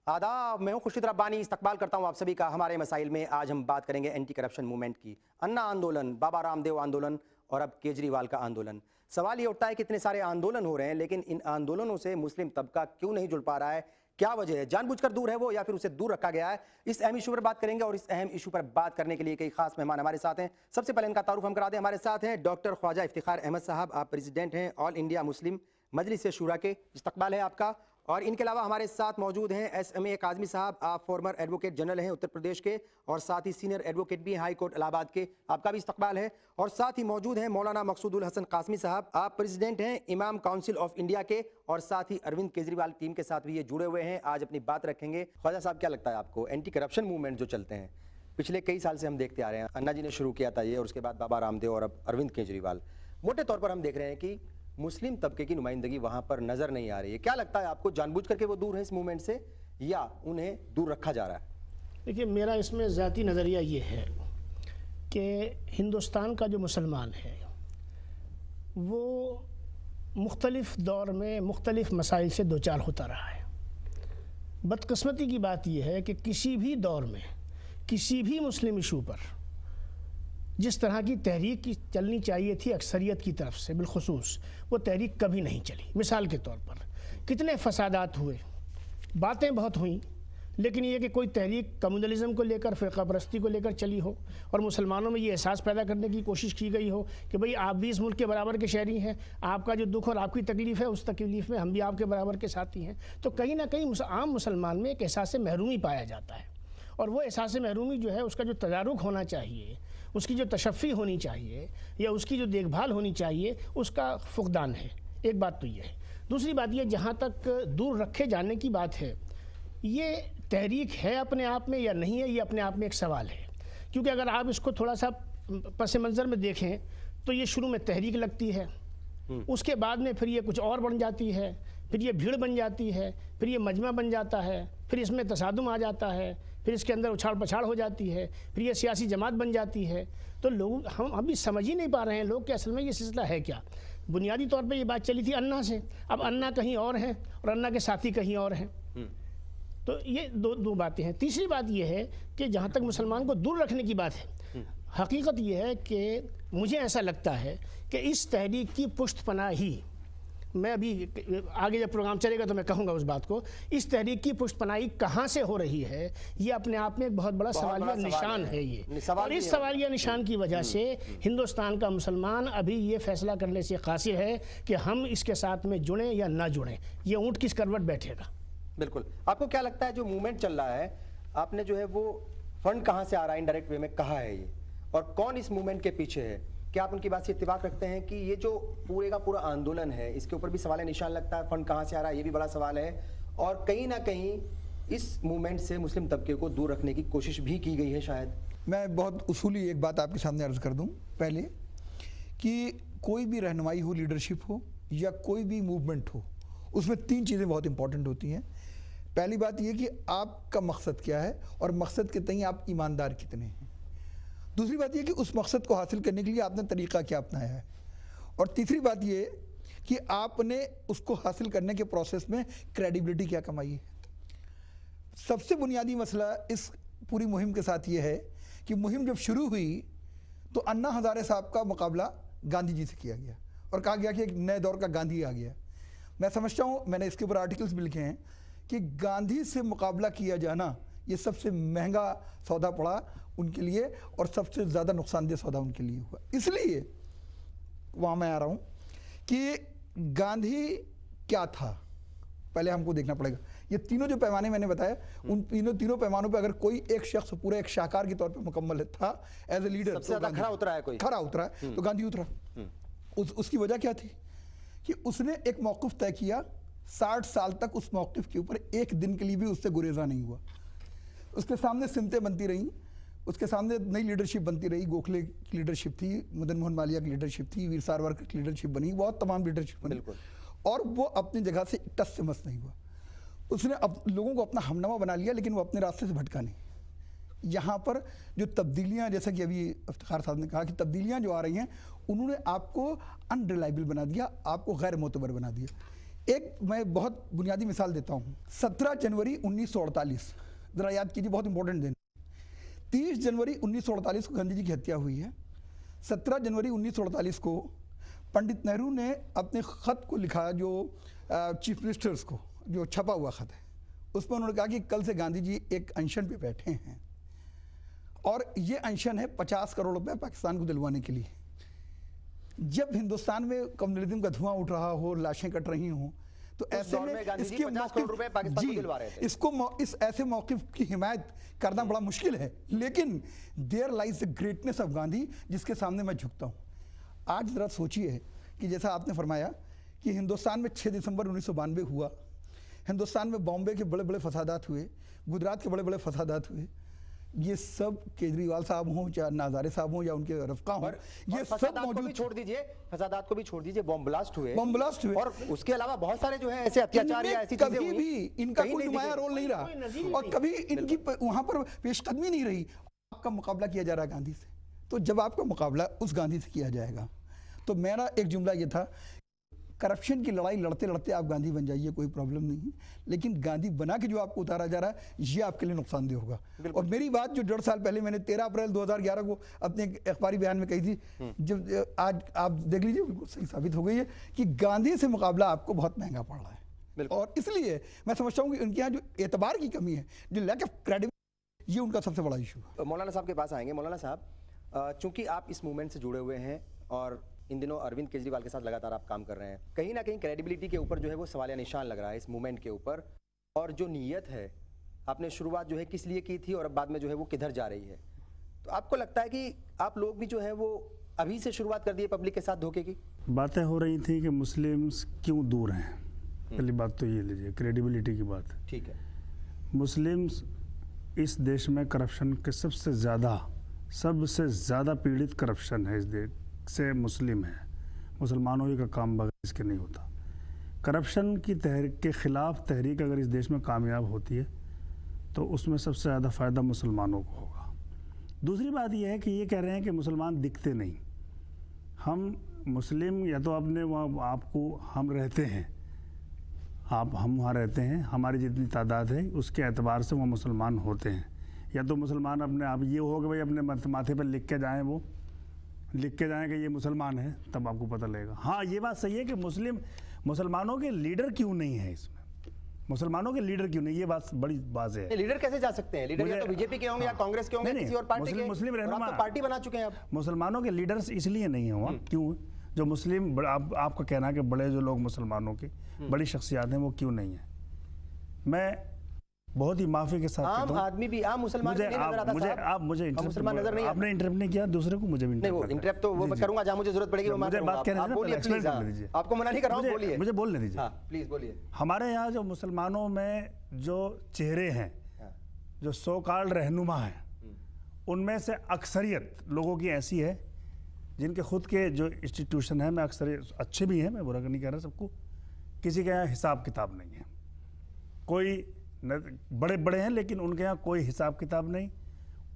आदाब, मैं हूं खुर्शीद रब्बानी। इस्तकबाल करता हूं आप सभी का हमारे मसाइल में। आज हम बात करेंगे एंटी करप्शन मूवमेंट की। अन्ना आंदोलन, बाबा रामदेव आंदोलन और अब केजरीवाल का आंदोलन। सवाल ये उठता है कि इतने सारे आंदोलन हो रहे हैं, लेकिन इन आंदोलनों से मुस्लिम तबका क्यों नहीं जुड़ पा रहा है? क्या वजह है? जानबूझकर दूर है वो या फिर उसे दूर रखा गया है? इस अहम इशू पर बात करेंगे और इस अहम इशू पर बात करने के लिए कई खास मेहमान हमारे साथ हैं। सबसे पहले इनका तारुफ हम करा दें। हमारे साथ हैं डॉक्टर ख्वाजा इफ्तिखार अहमद साहब, आप प्रेसिडेंट हैं ऑल इंडिया मुस्लिम मजलिस शूरा के। इस्तकबाल है आपका। और इनके अलावा हमारे साथ मौजूद हैं SMA काज़मी साहब, आप फॉर्मर एडवोकेट जनरल हैं उत्तर प्रदेश के और साथ ही सीनियर एडवोकेट भी हैं हाई कोर्ट इलाहाबाद के, आपका भी इस्तकबाल है। और साथ ही मौजूद हैं मौलाना मकसूदुल हसन कासमी साहब, आप प्रेसिडेंट हैं इमाम काउंसिल ऑफ इंडिया के और साथ ही अरविंद केजरीवाल टीम के साथ भी ये जुड़े हुए हैं। आज अपनी बात रखेंगे। ख्वाजा साहब, क्या लगता है आपको एंटी करप्शन मूवमेंट जो चलते हैं पिछले कई साल से हम देखते आ रहे हैं, अन्ना जी ने शुरू किया था ये और उसके बाद बाबा रामदेव और अब अरविंद केजरीवाल, मोटे तौर पर हम देख रहे हैं कि मुस्लिम तबके की नुमाइंदगी वहां पर नजर नहीं आ रही है। क्या लगता है आपको, जानबूझ करके वो दूर है इस मूवमेंट से या उन्हें दूर रखा जा रहा है? देखिए, मेरा इसमें ज़ाती नज़रिया ये है कि हिंदुस्तान का जो मुसलमान है वो मुख्तलिफ़ दौर में मुख्तलिफ़ मसाइल से दो चार होता रहा है। बदकिस्मती की बात यह है कि किसी भी दौर में किसी भी मुस्लिम इशू पर जिस तरह की तहरीक की चलनी चाहिए थी अक्सरियत की तरफ से बिलखुसूस, वो तहरीक कभी नहीं चली। मिसाल के तौर पर कितने फसादात हुए, बातें बहुत हुई, लेकिन ये कि कोई तहरीक कम्युनलिज्म को लेकर, फ़िरक़ा परस्ती को लेकर चली हो और मुसलमानों में ये एहसास पैदा करने की कोशिश की गई हो कि भाई आप भी इस मुल्क के बराबर के शहरी हैं, आपका जो दुख और आपकी तकलीफ़ है उस तकलीफ़ में हम भी आपके बराबर के साथी हैं। तो कहीं ना कहीं आम मुसलमान में एक एहसास महरूमी पाया जाता है और वो एहसास महरूमी जो है उसका जो तदारुक होना चाहिए, उसकी जो तशफ़ी होनी चाहिए या उसकी जो देखभाल होनी चाहिए, उसका फुक़दान है। एक बात तो ये है। दूसरी बात ये, जहाँ तक दूर रखे जाने की बात है, ये तहरीक है अपने आप में या नहीं है, ये अपने आप में एक सवाल है। क्योंकि अगर आप इसको थोड़ा सा पस मंज़र में देखें तो ये शुरू में तहरीक लगती है, उसके बाद में फिर ये कुछ और बन जाती है, फिर ये भीड़ बन जाती है, फिर ये मजमा बन जाता है, फिर इसमें तसादुम आ जाता है, फिर इसके अंदर उछाड़ पछाड़ हो जाती है, फिर ये सियासी जमात बन जाती है। तो लोग हम अभी समझ ही नहीं पा रहे हैं लोग कि असल में ये सिलसिला है क्या। बुनियादी तौर पे ये बात चली थी अन्ना से, अब अन्ना कहीं और हैं और अन्ना के साथी कहीं और हैं। तो ये दो बातें हैं। तीसरी बात ये है कि जहाँ तक मुसलमान को दूर रखने की बात है, हकीकत ये है कि मुझे ऐसा लगता है कि इस तहरीक की पुष्टपनाह ही, मैं अभी आगे जब प्रोग्राम चलेगा तो मैं कहूँगा उस बात को, इस तहरीक की पुष्टपनाही कहाँ से हो रही है, ये अपने आप में एक बहुत बड़ा सवालिया निशान है ये। और इस सवालिया निशान की वजह से हिंदुस्तान का मुसलमान अभी ये फैसला करने से कासिर है कि हम इसके साथ में जुड़ें या ना जुड़ें। ये ऊँट किस करवट बैठेगा। बिल्कुल। आपको क्या लगता है जो मूवमेंट चल रहा है, आपने जो है वो फंड कहाँ से आ रहा है, इनडायरेक्ट वे में कहा है ये, और कौन इस मूवमेंट के पीछे है? क्या आप उनकी बात से इत्तेफाक रखते हैं कि ये जो पूरे का पूरा आंदोलन है इसके ऊपर भी सवाल निशान लगता है, फंड कहाँ से आ रहा है ये भी बड़ा सवाल है, और कहीं ना कहीं इस मूवमेंट से मुस्लिम तबके को दूर रखने की कोशिश भी की गई है शायद? मैं बहुत उसूली एक बात आपके सामने अर्ज कर दूं पहले, कि कोई भी रहनुमाई हो, लीडरशिप हो या कोई भी मूवमेंट हो, उसमें तीन चीज़ें बहुत इंपॉर्टेंट होती हैं। पहली बात यह कि आपका मकसद क्या है और मकसद के तय आप ईमानदार कितने हैं। दूसरी बात यह कि उस मकसद को हासिल करने के लिए आपने तरीक़ा क्या अपनाया है। और तीसरी बात यह कि आपने उसको हासिल करने के प्रोसेस में क्रेडिबिलिटी क्या कमाई है। सबसे बुनियादी मसला इस पूरी मुहिम के साथ ये है कि मुहिम जब शुरू हुई तो अन्ना हज़ारे साहब का मुकाबला गांधी जी से किया गया और कहा गया कि एक नए दौर का गांधी आ गया। मैं समझता हूँ, मैंने इसके ऊपर आर्टिकल्स भी लिखे हैं कि गांधी से मुकाबला किया जाना ये सबसे महंगा सौदा पड़ा उनके लिए और सबसे ज़्यादा नुकसानदेह सौदा उनके लिए हुआ। इसलिए वहाँ मैं आ रहा हूँ कि गांधी क्या था, पहले हमको देखना पड़ेगा। ये तीनों जो पैमाने मैंने बताया, उन तीनों पैमानों पे अगर कोई एक शख्स पूरा एक शाहकार के तौर पे मुकम्मल था एज ए लीडर, सबसे ज़्यादा खरा उतरा है, कोई खरा उतरा है तो गांधी उतरा। उसकी वजह क्या थी कि उसने एक मौक़िफ़ तय किया, 60 साल तक उस मौक़िफ़ के ऊपर एक दिन के लिए भी उससे गुरेज़ा नहीं हुआ। उसके सामने सिमतें बनती रहीं, उसके सामने नई लीडरशिप बनती रही। गोखले की लीडरशिप थी, मदन मोहन मालवीय की लीडरशिप थी, वीर सावरकर की लीडरशिप बनी, बहुत तमाम लीडरशिप बनी, और वो अपनी जगह से टस से मस नहीं हुआ। उसने अब लोगों को अपना हमनामा बना लिया, लेकिन वो अपने रास्ते से भटका नहीं। यहाँ पर जो तब्दीलियाँ, जैसा कि अभी इफ्तिखार साहब ने कहा कि तब्दीलियाँ जो आ रही हैं, उन्होंने आपको अनरिलायबल बना दिया, आपको गैर मोतबर बना दिया। एक मैं बहुत बुनियादी मिसाल देता हूँ। 17 जनवरी 1948, जरा याद कीजिए, बहुत इंपॉर्टेंट दिन। 30 जनवरी 1948 को गांधी जी की हत्या हुई है। 17 जनवरी 1948 को पंडित नेहरू ने अपने ख़त को लिखा, जो चीफ मिनिस्टर्स को, जो छपा हुआ ख़त है, उसमें उन्होंने कहा कि कल से गांधी जी एक अनशन पे बैठे हैं और ये अनशन है 50 करोड़ रुपए पाकिस्तान को दिलवाने के लिए। जब हिंदुस्तान में कम्युनिज्म का धुआं उठ रहा हो, लाशें कट रही हों, तो ऐसे में इसके 50 करोड़ रुपए पाकिस्तान को दिलवा रहे थे। इस ऐसे मौक़िफ़ की हिमायत करना बड़ा मुश्किल है, लेकिन there lies the greatness of Gandhi, जिसके सामने मैं झुकता हूँ। आज ज़रा सोचिए कि जैसा आपने फरमाया कि हिंदुस्तान में 6 दिसंबर 1992 हुआ, हिंदुस्तान में बॉम्बे के बड़े बड़े फसादात हुए, गुजरात के बड़े बड़े फसादात हुए, ये सब केजरीवाल साहब हों, चाहे नाज़ारे साहब हों या उनके रफ़्का हों, ये सब मौजूद। छोड़ दीजिए, फसादात को भी छोड़ दीजिए, बॉम्ब ब्लास्ट हुए, और उसके अलावा बहुत सारे जो है ऐसे अत्याचार या ऐसी चीजें हुई, कभी भी इनका कोई नुमाया रोल नहीं रहा और कभी इनकी वहां पर पेशकदमी नहीं रही। आपका मुकाबला किया जा रहा है गांधी से, तो जब आपका मुकाबला उस गांधी से किया जाएगा, तो मेरा एक जुमला ये था, करप्शन की लड़ाई लड़ते लड़ते आप गांधी बन जाइए, कोई प्रॉब्लम नहीं है, लेकिन गांधी बना के जो आपको उतारा जा रहा है ये आपके लिए नुकसानदेह होगा। और मेरी बात जो 1.5 साल पहले मैंने 13 अप्रैल 2011 को अपने अखबारी बयान में कही थी, जब आज आप देख लीजिए बिल्कुल सही साबित हो गई है कि गांधी से मुकाबला आपको बहुत महंगा पड़ रहा है। और इसलिए मैं समझता हूँ कि उनके यहाँ जो एतबार की कमी है, जो लैक ऑफ क्रेडिबिलिटी, ये उनका सबसे बड़ा इशू है। मौलाना साहब के पास आएंगे। मौलाना साहब, चूंकि आप इस मूवमेंट से जुड़े हुए हैं और इन दिनों अरविंद केजरीवाल के साथ लगातार आप काम कर रहे हैं, कहीं ना कहीं क्रेडिबिलिटी के ऊपर जो है वो सवालिया निशान लग रहा है इस मूवमेंट के ऊपर, और जो नीयत है, आपने शुरुआत जो है किस लिए की थी और अब बाद में जो है वो किधर जा रही है, तो आपको लगता है कि आप लोग भी जो है वो अभी से शुरुआत कर दिए पब्लिक के साथ धोखे की? बातें हो रही थी कि मुस्लिम्स क्यों दूर हैं, पहली बात तो ये लीजिए, क्रेडिबिलिटी की बात। ठीक है, मुस्लिम्स इस देश में करप्शन के सबसे ज़्यादा पीड़ित करप्शन है इस देश से मुस्लिम है। मुसलमानों ही का काम बगैर इसके नहीं होता। करप्शन की तहरीक के ख़िलाफ़ तहरीक अगर इस देश में कामयाब होती है तो उसमें सबसे ज़्यादा फ़ायदा मुसलमानों को होगा। दूसरी बात यह है कि ये कह रहे हैं कि मुसलमान दिखते नहीं। हम मुस्लिम, या तो आपने वहाँ आपको हम रहते हैं, हम वहाँ रहते हैं, हमारी जितनी तादाद है उसके एतबार से वो मुसलमान होते हैं, या तो मुसलमान अपने आप ये हो कि भाई अपने माथे पर लिख के जाएँ, वो लिख के जाएं कि ये मुसलमान है, तब आपको पता लगेगा। हाँ, ये बात सही है कि मुसलमानों के लीडर क्यों नहीं है इसमें, मुसलमानों के लीडर क्यों नहीं, ये बात बड़ी बात है। लीडर कैसे जा सकते हैं? लीडर या तो बीजेपी के होंगे या कांग्रेस के होंगे, किसी और पार्टी के। मुस्लिम रहनुमा, आप तो पार्टी बना चुके हैं अब। मुसलमानों के लीडर्स इसलिए नहीं हुआ, क्यों? जो मुस्लिम, आपका कहना है कि बड़े जो लोग मुसलमानों के बड़ी शख्सियात हैं वो क्यों नहीं है? मैं बहुत ही माफी के साथ आम आदमी भी, आम मुसलमान नहीं नजर आता साहब। आप मुझे मुसलमान नजर नहीं, आपने इंटरप्ट नहीं किया दूसरे को, मुझे भी नहीं, वो इंटरप्ट तो वो मैं करूंगा जहां मुझे जरूरत पड़ेगी, वो मैं बात कहने आप बोलिए प्लीज। आपको मना नहीं कर रहा हूं, बोलिए, मुझे बोलने दीजिए। हां प्लीज बोलिए। हमारे यहाँ जो मुसलमानों में जो चेहरे हैं, जो सो कॉल्ड रहनुमा हैं, उनमें से अक्सरियत लोगों की ऐसी है जिनके खुद के जो इंस्टीट्यूशन है, मैं अक्सर अच्छे भी हैं, मैं बुरा नहीं कह रहा सबको, किसी के यहाँ हिसाब किताब नहीं है। कोई बड़े बड़े हैं लेकिन उनके यहाँ कोई हिसाब किताब नहीं,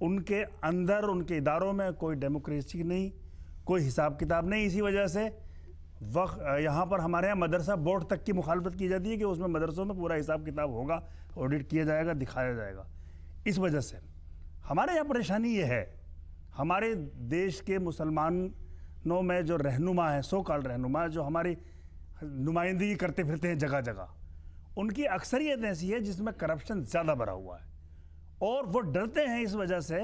उनके अंदर उनके इदारों में कोई डेमोक्रेसी नहीं, कोई हिसाब किताब नहीं। इसी वजह से यहाँ पर हमारे यहाँ मदरसा बोर्ड तक की मुखालफत की जाती है कि उसमें मदरसों में पूरा हिसाब किताब होगा, ऑडिट किया जाएगा, दिखाया जाएगा। इस वजह से हमारे यहाँ परेशानी ये है, हमारे देश के मुसलमानों में जो रहनुमा है, सो कॉल्ड रहनुमा, जो हमारी नुमाइंदगी करते फिरते हैं जगह जगह, उनकी अक्सरियत ऐसी है जिसमें करप्शन ज़्यादा भरा हुआ है, और वो डरते हैं इस वजह से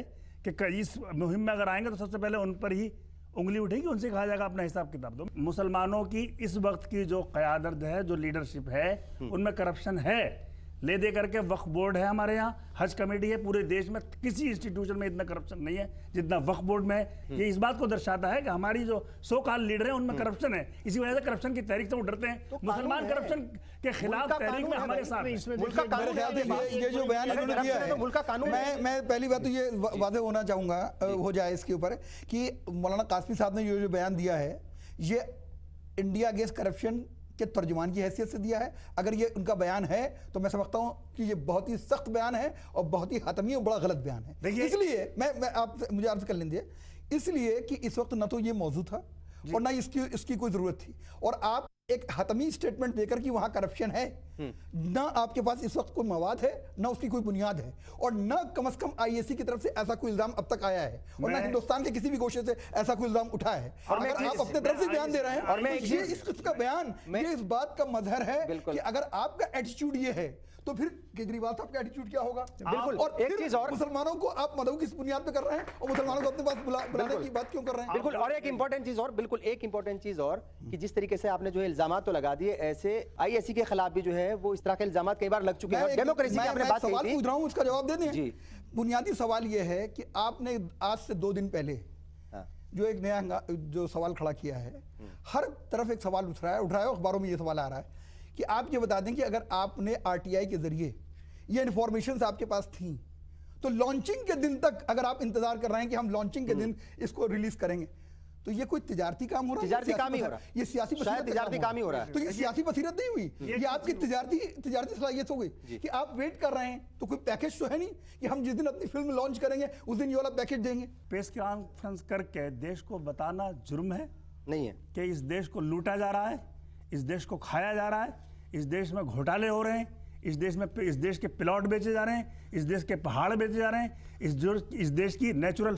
कि इस मुहिम में अगर आएंगे तो सबसे पहले उन पर ही उंगली उठेगी, उनसे कहा जाएगा अपना हिसाब किताब दो। मुसलमानों की इस वक्त की जो क़यादत है, जो लीडरशिप है, उनमें करप्शन है। ले दे करके वक्फ बोर्ड है हमारे यहाँ, हज कमेटी है, पूरे देश में किसी इंस्टीट्यूशन में इतना करप्शन नहीं है जितना वक्फ बोर्ड में है। ये इस बात को दर्शाता है कि हमारी जो सो कॉल्ड लीडर है उनमें करप्शन है। इसी वजह से करप्शन की तहरीक से वो डरते हैं। मुसलमान करप्शन के खिलाफ तहरीक में हमारे साथ ये जो बयान इन्होंने दिया है, मैं पहली बात तो ये वादे होना चाहूँगा, हो जाए इसके ऊपर, कि मौलाना कासमी साहब ने जो बयान दिया है, ये इंडिया अगेंस्ट करप्शन के तर्जुमान की हैसियत से दिया है। अगर ये उनका बयान है तो मैं समझता हूं कि ये बहुत ही सख्त बयान है और बहुत ही हतमी और बड़ा गलत बयान है। इसलिए मैं आप मुझे अर्ज कर लेंगे, इसलिए कि इस वक्त न तो ये मौजूद था और ना इसकी कोई ज़रूरत थी, और आप एक हतमी स्टेटमेंट देकर कि वहां करप्शन है, ना आपके पास इस वक्त कोई मवाद है, ना उसकी कोई बुनियाद है, और ना कम से कम आईएसी की तरफ से ऐसा कोई इल्जाम अब तक आया है, और ना हिंदुस्तान के किसी भी गोशे से ऐसा कोई इल्जाम उठा है। और अगर आप अपने तरफ से बयान दे रहे हैं, और ये इस किस्म का बयान ये इस बात का मजहर है कि अगर आपका एटीट्यूड ये है तो फिर केजरीवाल साहब का एटीट्यूड क्या होगा? बिल्कुल। और एक चीज और, मुसलमानों को आप मदऊ किस बुनियाद पे कर रहे हैं और मुसलमानों को अपने पास बुलाने की बात क्यों कर रहे हैं? बिल्कुल। और एक इंपॉर्टेंट चीज और, बिल्कुल एक इंपॉर्टेंट चीज और, कि जिस तरीके से आपने जो है इल्जाम तो लगा दिए, ऐसे आईएससी के खिलाफ भी जो है वो इस तरह के इल्जाम कई बार लग चुके हैं। डेमोक्रेसी की आपने बात सवाल की पूछ रहा हूं, उसका जवाब दे दें। जी। बुनियादी सवाल यह है कि आपने आज से 2 दिन पहले जो एक नया जो सवाल खड़ा किया है, हर तरफ एक सवाल उठ रहा है, अखबारों में ये सवाल आ रहा है कि आप ये बता दें कि अगर आपने आरटीआई के जरिए ये इन्फॉर्मेशन आपके पास थी तो लॉन्चिंग के दिन तक अगर आप इंतजार कर रहे हैं कि हम लॉन्चिंग के दिन इसको रिलीज करेंगे, तो ये कोई तिजारती काम हो रहा है? तिजारती काम ही हो रहा है, ये सियासी शायद तिजारती काम ही हो रहा है। तो ये सियासी बसीरत नहीं हुई, ये आपकी तिजारती सलाहियत हो गई कि आप वेट कर रहे हैं। तो कोई पैकेज तो है नहीं कि हम जिस दिन अपनी फिल्म लॉन्च करेंगे उस दिन ये वाला पैकेज देंगे। प्रेस कॉन्फ्रेंस करके देश को बताना जुर्म है नहीं है कि इस देश को लूटा जा रहा है, इस देश को खाया जा रहा है, इस देश में घोटाले हो रहे हैं, इस देश के प्लॉट बेचे जा रहे हैं, इस देश के पहाड़ बेचे जा रहे हैं, इस देश की नेचुरल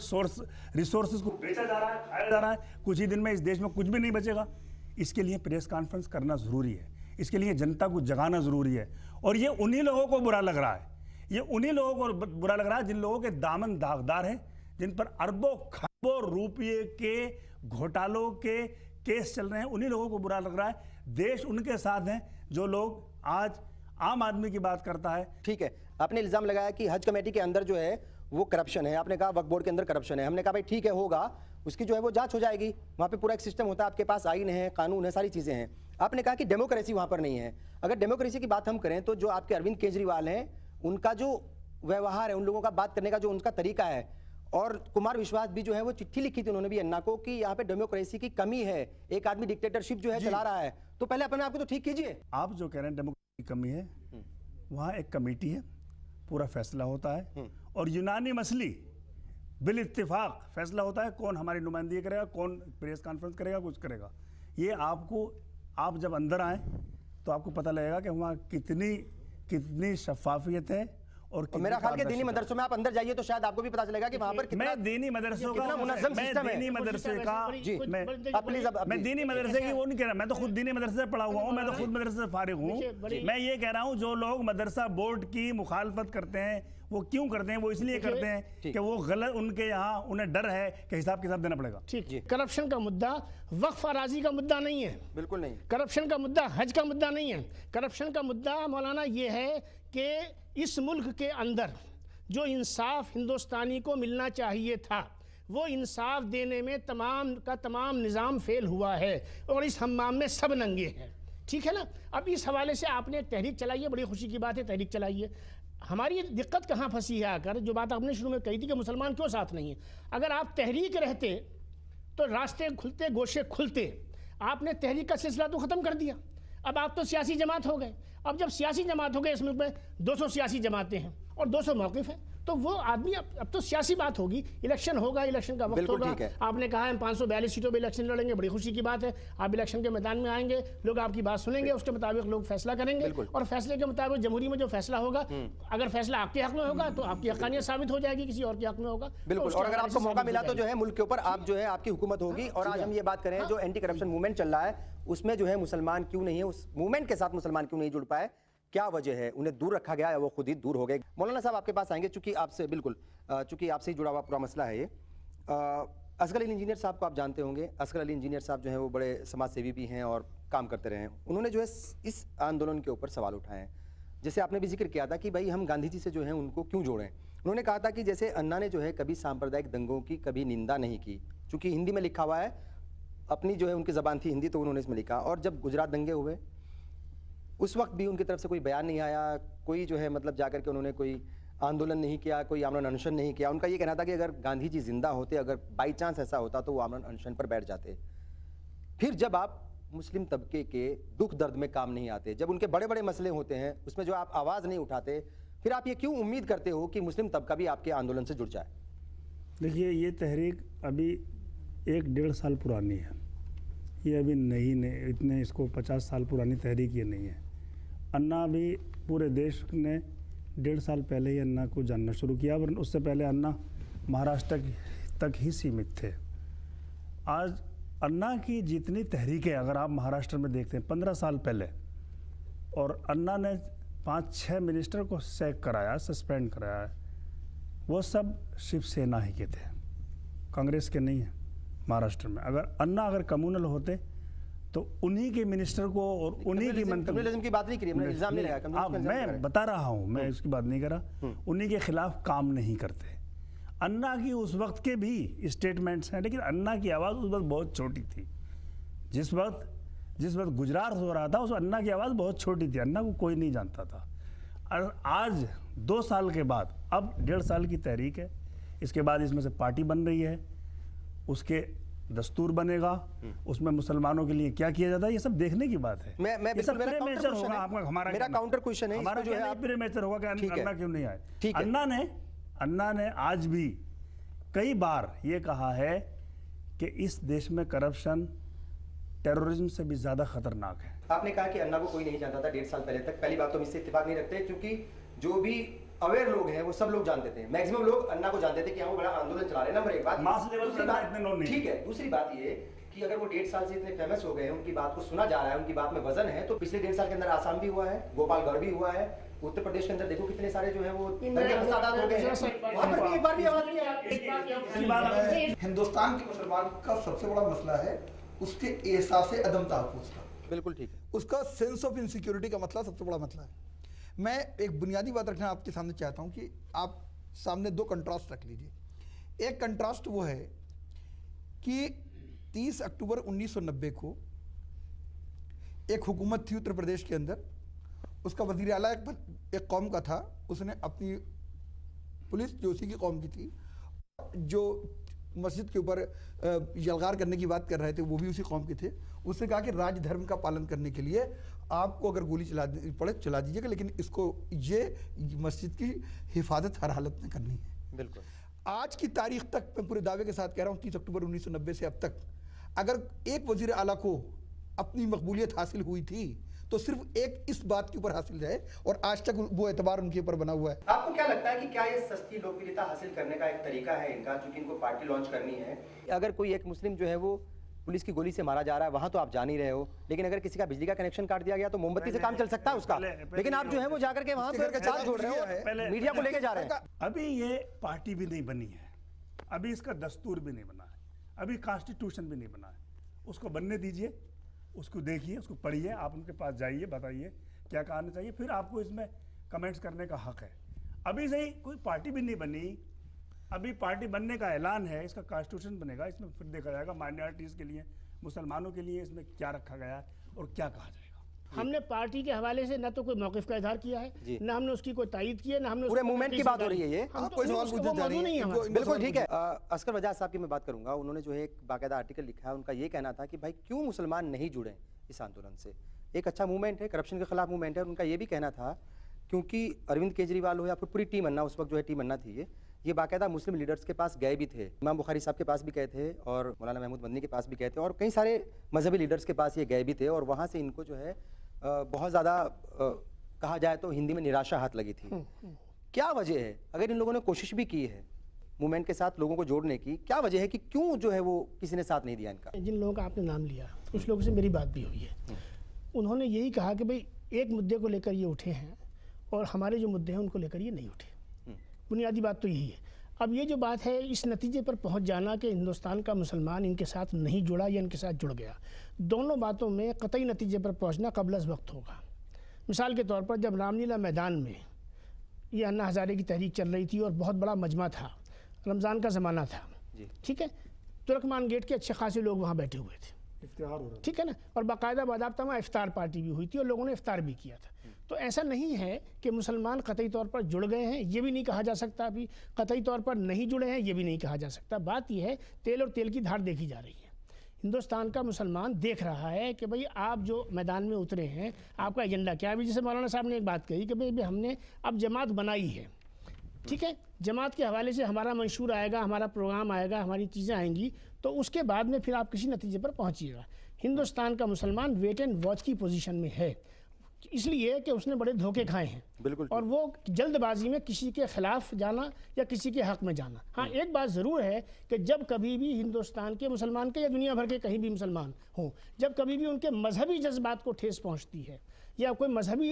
रिसोर्सेज को बेचा जा रहा है, खाया जा रहा है। कुछ ही दिन में इस देश में कुछ भी नहीं बचेगा। इसके लिए प्रेस कॉन्फ्रेंस करना जरूरी है, इसके लिए जनता को जगाना जरूरी है। और ये उन्हीं लोगों को बुरा लग रहा है, ये उन्हीं लोगों को बुरा लग रहा है जिन लोगों के दामन दागदार हैं, जिन पर अरबों खरबों रुपये के घोटालों के केस चल रहे हैं, उन्हीं लोगों को बुरा लग रहा है। देश उनके साथ हैं जो लोग आज आम आदमी की बात करता है। ठीक है, आपने इल्जाम लगाया कि हज कमेटी के अंदर जो है वो करप्शन है, आपने कहा वक्फ बोर्ड के अंदर करप्शन है। हमने कहा भाई ठीक है, होगा, उसकी जो है वो जांच हो जाएगी, वहां पे पूरा एक सिस्टम होता है, आपके पास आईन है, कानून है, सारी चीजें हैं। आपने कहा कि डेमोक्रेसी वहां पर नहीं है। अगर डेमोक्रेसी की बात हम करें तो जो आपके अरविंद केजरीवाल हैं, उनका जो व्यवहार है, उन लोगों का बात करने का जो उनका तरीका है, और कुमार विश्वास भी जो है वो चिट्ठी लिखी थी उन्होंने भी अन्ना को कि यहाँ पे डेमोक्रेसी की कमी है, एक आदमी डिक्टेटरशिप जो है चला रहा है। तो पहले अपने आप को तो ठीक कीजिए। आप जो कह रहे हैं डेमोक्रेसी की कमी है, वहाँ एक कमेटी है, पूरा फैसला होता है और यूनानिमसली बिल इत्तेफाक फैसला होता है कौन हमारी नुमाइंदगी करेगा, कौन प्रेस कॉन्फ्रेंस करेगा, कुछ करेगा। ये आप जब अंदर आए तो आपको पता लगेगा कि वहाँ कितनी शफाफियत है। और मेरा ख्याल के दीनी मदरसों में आप अंदर जाइए तो शायद आपको भी पता चलेगा कि वहां पर कितना दीनी मदरसों का मुनज़्ज़म सिस्टम है। दीनी मदरसे का जी, मैं दीनी मदरसे की वो नहीं कह रहा, मैं तो खुद दीनी मदरसे से पढ़ा हुआ हूँ, मैं तो खुद मदरसे से फारिग हूँ। मैं ये कह रहा हूँ जो लोग मदरसा बोर्ड की मुखालफत करते हैं वो क्यों करते हैं? वो इसलिए करते हैं कि वो गलत, उनके यहाँ उन्हें डर है कि हिसाब किताब देना पड़ेगा। ठीक, करप्शन का मुद्दा वक्फ अराजी का मुद्दा नहीं है, बिल्कुल नहीं। करप्शन का मुद्दा हज का मुद्दा नहीं है। करप्शन का मुद्दा मौलाना ये है कि इस मुल्क के अंदर जो इंसाफ हिंदुस्तानी को मिलना चाहिए था वो इंसाफ देने में तमाम का तमाम निज़ाम फेल हुआ है और इस हम्माम में सब नंगे हैं। ठीक है ना? अब इस हवाले से आपने तहरीक चलाई है, बड़ी खुशी की बात है, तहरीक चलाई है। हमारी दिक्कत कहाँ फंसी है आकर, जो बात आपने शुरू में कही थी कि मुसलमान क्यों साथ नहीं है। अगर आप तहरीक रहते तो रास्ते खुलते, गोशे खुलते। आपने तहरीक का सिलसिला तो ख़त्म कर दिया, अब आप तो सियासी जमात हो गए। अब जब सियासी जमात हो गए, इस मुल्क में 200 सियासी जमातें हैं और 200 मौक़िफ़ हैं, तो वो आदमी अब तो सियासी बात होगी, इलेक्शन होगा, इलेक्शन का वक्त होगा। आपने कहा है 542 सीटों पे इलेक्शन लड़ेंगे, बड़ी खुशी की बात है। आप इलेक्शन के मैदान में आएंगे, लोग आपकी बात सुनेंगे, उसके मुताबिक लोग फैसला करेंगे और फैसले के मुताबिक जमहूरी में जो फैसला होगा, अगर फैसला आपके हक में होगा तो आपकी हक़ानियत साबित हो जाएगी, किसी और के हक में होगा बिल्कुल। और अगर आपको मौका मिला तो जो है मुल्क के ऊपर आप जो है आपकी हुकूमत होगी। और आज हम ये बात करें जो एंटी करप्शन मूवमेंट चल रहा है उसमें जो है मुसलमान क्यों नहीं है, उस मूवमेंट के साथ मुसलमान क्यों नहीं जुड़ पाए, क्या वजह है? उन्हें दूर रखा गया या वो खुद ही दूर हो गए? मौलाना साहब आपके पास आएंगे, चूंकि आपसे ही जुड़ा हुआ पूरा मसला है ये। असगर अली इंजीनियर साहब को आप जानते होंगे। असगर अली इंजीनियर साहब जो हैं वो बड़े समाज सेवी भी हैं और काम करते रहे हैं। उन्होंने जो है इस आंदोलन के ऊपर सवाल उठाए हैं। जैसे आपने भी जिक्र किया था कि भाई हम गांधी जी से जो है उनको क्यों जोड़ें। उन्होंने कहा था कि जैसे अन्ना ने जो है कभी सांप्रदायिक दंगों की कभी निंदा नहीं की, चूँकि हिंदी में लिखा हुआ है, अपनी जो है उनकी ज़बान थी हिंदी, तो उन्होंने इसमें लिखा। और जब गुजरात दंगे हुए उस वक्त भी उनकी तरफ से कोई बयान नहीं आया, कोई जो है मतलब जाकर के उन्होंने कोई आंदोलन नहीं किया, कोई आमरण अनशन नहीं किया। उनका ये कहना था कि अगर गांधी जी जिंदा होते, अगर बाई चांस ऐसा होता तो वो आमरण अनशन पर बैठ जाते। फिर जब आप मुस्लिम तबके के दुख दर्द में काम नहीं आते, जब उनके बड़े बड़े मसले होते हैं उसमें जो आप आवाज़ नहीं उठाते, फिर आप ये क्यों उम्मीद करते हो कि मुस्लिम तबका भी आपके आंदोलन से जुड़ जाए? देखिए, ये तहरीक अभी 1-1.5 साल पुरानी है। ये अभी नहीं इतने इसको 50 साल पुरानी तहरीक ये नहीं है। अन्ना भी पूरे देश ने 1.5 साल पहले ही अन्ना को जानना शुरू किया, वरना उससे पहले अन्ना महाराष्ट्र तक ही सीमित थे। आज अन्ना की जितनी तहरीकें अगर आप महाराष्ट्र में देखते हैं 15 साल पहले, और अन्ना ने 5-6 मिनिस्टर को सैक कराया, सस्पेंड कराया, वो सब शिवसेना ही के थे, कांग्रेस के नहीं है महाराष्ट्र में। अगर कम्युनल होते तो उन्हीं के मिनिस्टर को और उन्हीं की कम्युनलिज्म की बात नहीं करी, हमने इल्जाम नहीं लगाया। मैं बता रहा हूँ, मैं इसकी बात नहीं कर रहा, उन्हीं के खिलाफ काम नहीं करते। अन्ना की उस वक्त के भी स्टेटमेंट्स हैं, लेकिन अन्ना की आवाज़ उस वक्त बहुत छोटी थी। जिस वक्त गुजरात हो रहा था उस अन्ना की आवाज़ बहुत छोटी थी, अन्ना को कोई नहीं जानता था। और आज 2 साल के बाद अब 1.5 साल की तहरीक है, इसके बाद इसमें से पार्टी बन रही है, उसके दस्तूर बनेगा, उसमें मुसलमानों के लिए क्या किया जाता है, ये सब देखने की बात है। मैं ये सब प्रीमेचर होगा। आपका मेरा काउंटर क्वेश्चन है, हमारा जो है प्रीमेचर होगा कि अन्ना क्यों नहीं आए। ठीक है। अन्ना ने आज भी कई बार ये कहा है कि इस देश में करप्शन टेररिज्म से भी ज्यादा खतरनाक है। आपने कहा कि अन्ना को कोई नहीं जानता था 1.5 साल पहले तक। पहली बात तो हम इससे इत्तेफाक नहीं रखते, क्योंकि जो भी अवेयर लोग हैं वो सब लोग जानते थे, मैक्सिमम लोग अन्ना को जानते थे कि हाँ वो बड़ा आंदोलन चला रहे हैं। नंबर एक बात, मास लेवल पर इतने लोग नहीं। ठीक है। दूसरी बात ये कि अगर वो 1.5 साल से इतने फेमस हो गए हैं, उनकी बात को सुना जा रहा है, उनकी बात में वजन है, तो पिछले 1.5 साल के अंदर आसाम भी हुआ है, गोपालगढ़ भी हुआ है, उत्तर प्रदेश के अंदर देखो कितने सारे जो है वो दंगे फसादात हो गए हैं। वहां पर भी एक बार भी आवाज नहीं आई। हिंदुस्तान के मुसलमान का सबसे बड़ा मसला है उसके एहसास अदम तहफ़्फ़ुज़ का। बिल्कुल ठीक है। उसका सेंस ऑफ इनसिक्योरिटी का मसला सबसे बड़ा मसला है। मैं एक बुनियादी बात रखना आपके सामने चाहता हूं कि आप सामने 2 कंट्रास्ट रख लीजिए। एक कंट्रास्ट वो है कि 30 अक्टूबर 1990 को एक हुकूमत थी उत्तर प्रदेश के अंदर, उसका वज़ीर आला एक कौम का था, उसने अपनी पुलिस जो उसी की कौम की थी, जो मस्जिद के ऊपर यलगार करने की बात कर रहे थे वो भी उसी कौम के थे, उसने कहा कि राज धर्म का पालन करने के लिए आपको अगर गोली चला पड़े चला दीजिएगा, लेकिन इसको ये मस्जिद की हिफाजत हर हालत में करनी है। बिल्कुल। आज की तारीख तक मैं पूरे दावे के साथ कह रहा हूँ 30 अक्टूबर 1990 से अब तक अगर एक वजीर आला को अपनी मकबूलियत हासिल हुई थी तो सिर्फ एक इस बात के ऊपर हासिल है, और आज तक वो एतबार उनके ऊपर बना हुआ है। आपको क्या लगता है कि क्या ये सस्ती लोकप्रियता हासिल करने का एक तरीका है इनका, क्योंकि इनको पार्टी लॉन्च करनी है? अगर कोई एक मुस्लिम जो है वो पुलिस की गोली से मारा जा रहा है, वहां तो आप जान ही रहे हो, लेकिन अगर किसी का बिजली का कनेक्शन काट दिया गया तो मोमबत्ती से काम चल सकता है उसका, लेकिन आप जो है वो जाकर के वहां पर साथ जोड़ रहे हो, मीडिया को लेके जा रहे हैं। अभी ये पार्टी भी नहीं बनी है, अभी इसका दस्तूर भी नहीं बना है, अभी कॉन्स्टिट्यूशन भी नहीं बना है। उसको बनने दीजिए, उसको देखिए, उसको पढ़िए, आप उनके पास जाइए, बताइए क्या कहना चाहिए, फिर आपको इसमें कमेंट्स करने का हक है। अभी सही कोई पार्टी भी नहीं बनी, अभी पार्टी बनने का ऐलान है, इसका कॉन्स्टिट्यूशन बनेगा, इसमें फिर देखा जाएगा माइनॉरिटीज़ के लिए, मुसलमानों के लिए इसमें क्या रखा गया है और क्या कहा जाएगा। हमने पार्टी के हवाले से न तो कोई मौक़िफ़ का इजहार किया है, न हमने उसकी कोई तायीद की है, न हमने पूरे मूवमेंट की बात हो रही है। ये कोई सवाल पूछना चाह रही है? बिल्कुल ठीक है। अस्कर वजाज साहब की मैं बात करूंगा, उन्होंने जो है एक बाकायदा आर्टिकल लिखा है, उनका ये कहना था कि भाई क्यों मुसलमान नहीं जुड़े इस आंदोलन से। एक अच्छा मूवमेंट है, करप्शन के खिलाफ मूवमेंट है, उनका ये भी कहना था क्योंकि अरविंद केजरीवाल हो या फिर पूरी टीम अन्ना, उस वक्त जो है टीम अन्ना थी, ये बाकायदा मुस्लिम लीडर्स के पास गए भी थे, इमाम बुखारी साहब के पास भी गए थे और मौलाना महमूद मदनी के पास भी गए थे, और कई सारे मजहबी लीडर्स के पास ये गए भी थे, और वहाँ से इनको जो है बहुत ज़्यादा कहा जाए तो हिंदी में निराशा हाथ लगी थी। क्या वजह है, अगर इन लोगों ने कोशिश भी की है मूवमेंट के साथ लोगों को जोड़ने की, क्या वजह है कि क्यों जो है वो किसी ने साथ नहीं दिया इनका? जिन लोगों का आपने नाम लिया कुछ लोगों से मेरी बात भी हुई है, उन्होंने यही कहा कि भाई एक मुद्दे को लेकर ये उठे हैं और हमारे जो मुद्दे हैं उनको लेकर ये नहीं उठे। बुनियादी बात तो यही है। अब ये जो बात है, इस नतीजे पर पहुंच जाना कि हिंदुस्तान का मुसलमान इनके साथ नहीं जुड़ा या इनके साथ जुड़ गया, दोनों बातों में कतई नतीजे पर पहुंचना कबल वक्त होगा। मिसाल के तौर पर जब रामलीला मैदान में ये अन्ना हज़ारे की तहरीक चल रही थी और बहुत बड़ा मजमा था, रमज़ान का ज़माना था, ठीक है, तुर्कमान गेट के अच्छे खासे लोग वहाँ बैठे हुए थे, इफ्तिहार हो रहा था, ठीक है ना, और बाकायदा बादाब्ता वहाँ इफ्तार पार्टी भी हुई थी और लोगों ने इफ्तार भी किया था। तो ऐसा नहीं है कि मुसलमान कतई तौर पर जुड़ गए हैं, ये भी नहीं कहा जा सकता, अभी कतई तौर पर नहीं जुड़े हैं ये भी नहीं कहा जा सकता। बात यह है तेल और तेल की धार देखी जा रही है। हिंदुस्तान का मुसलमान देख रहा है कि भाई आप जो मैदान में उतरे हैं आपका एजेंडा क्या है। अभी जैसे मौलाना साहब ने एक बात कही कि भाई हमने अब जमात बनाई है, ठीक है, जमात के हवाले से हमारा मंशूर आएगा, हमारा प्रोग्राम आएगा, हमारी चीज़ें आएंगी, तो उसके बाद में फिर आप किसी नतीजे पर पहुंचिएगा। हिंदुस्तान का मुसलमान वेट एंड वॉच की पोजीशन में है, इसलिए कि उसने बड़े धोखे खाए हैं, बिल्कुल, और वो जल्दबाजी में किसी के खिलाफ जाना या किसी के हक में जाना। हाँ, एक बात ज़रूर है कि जब कभी भी हिंदुस्तान के मुसलमान के या दुनिया भर के कहीं भी मुसलमान हों, जब कभी भी उनके मजहबी जज्बात को ठेस पहुंचती है या कोई मजहबी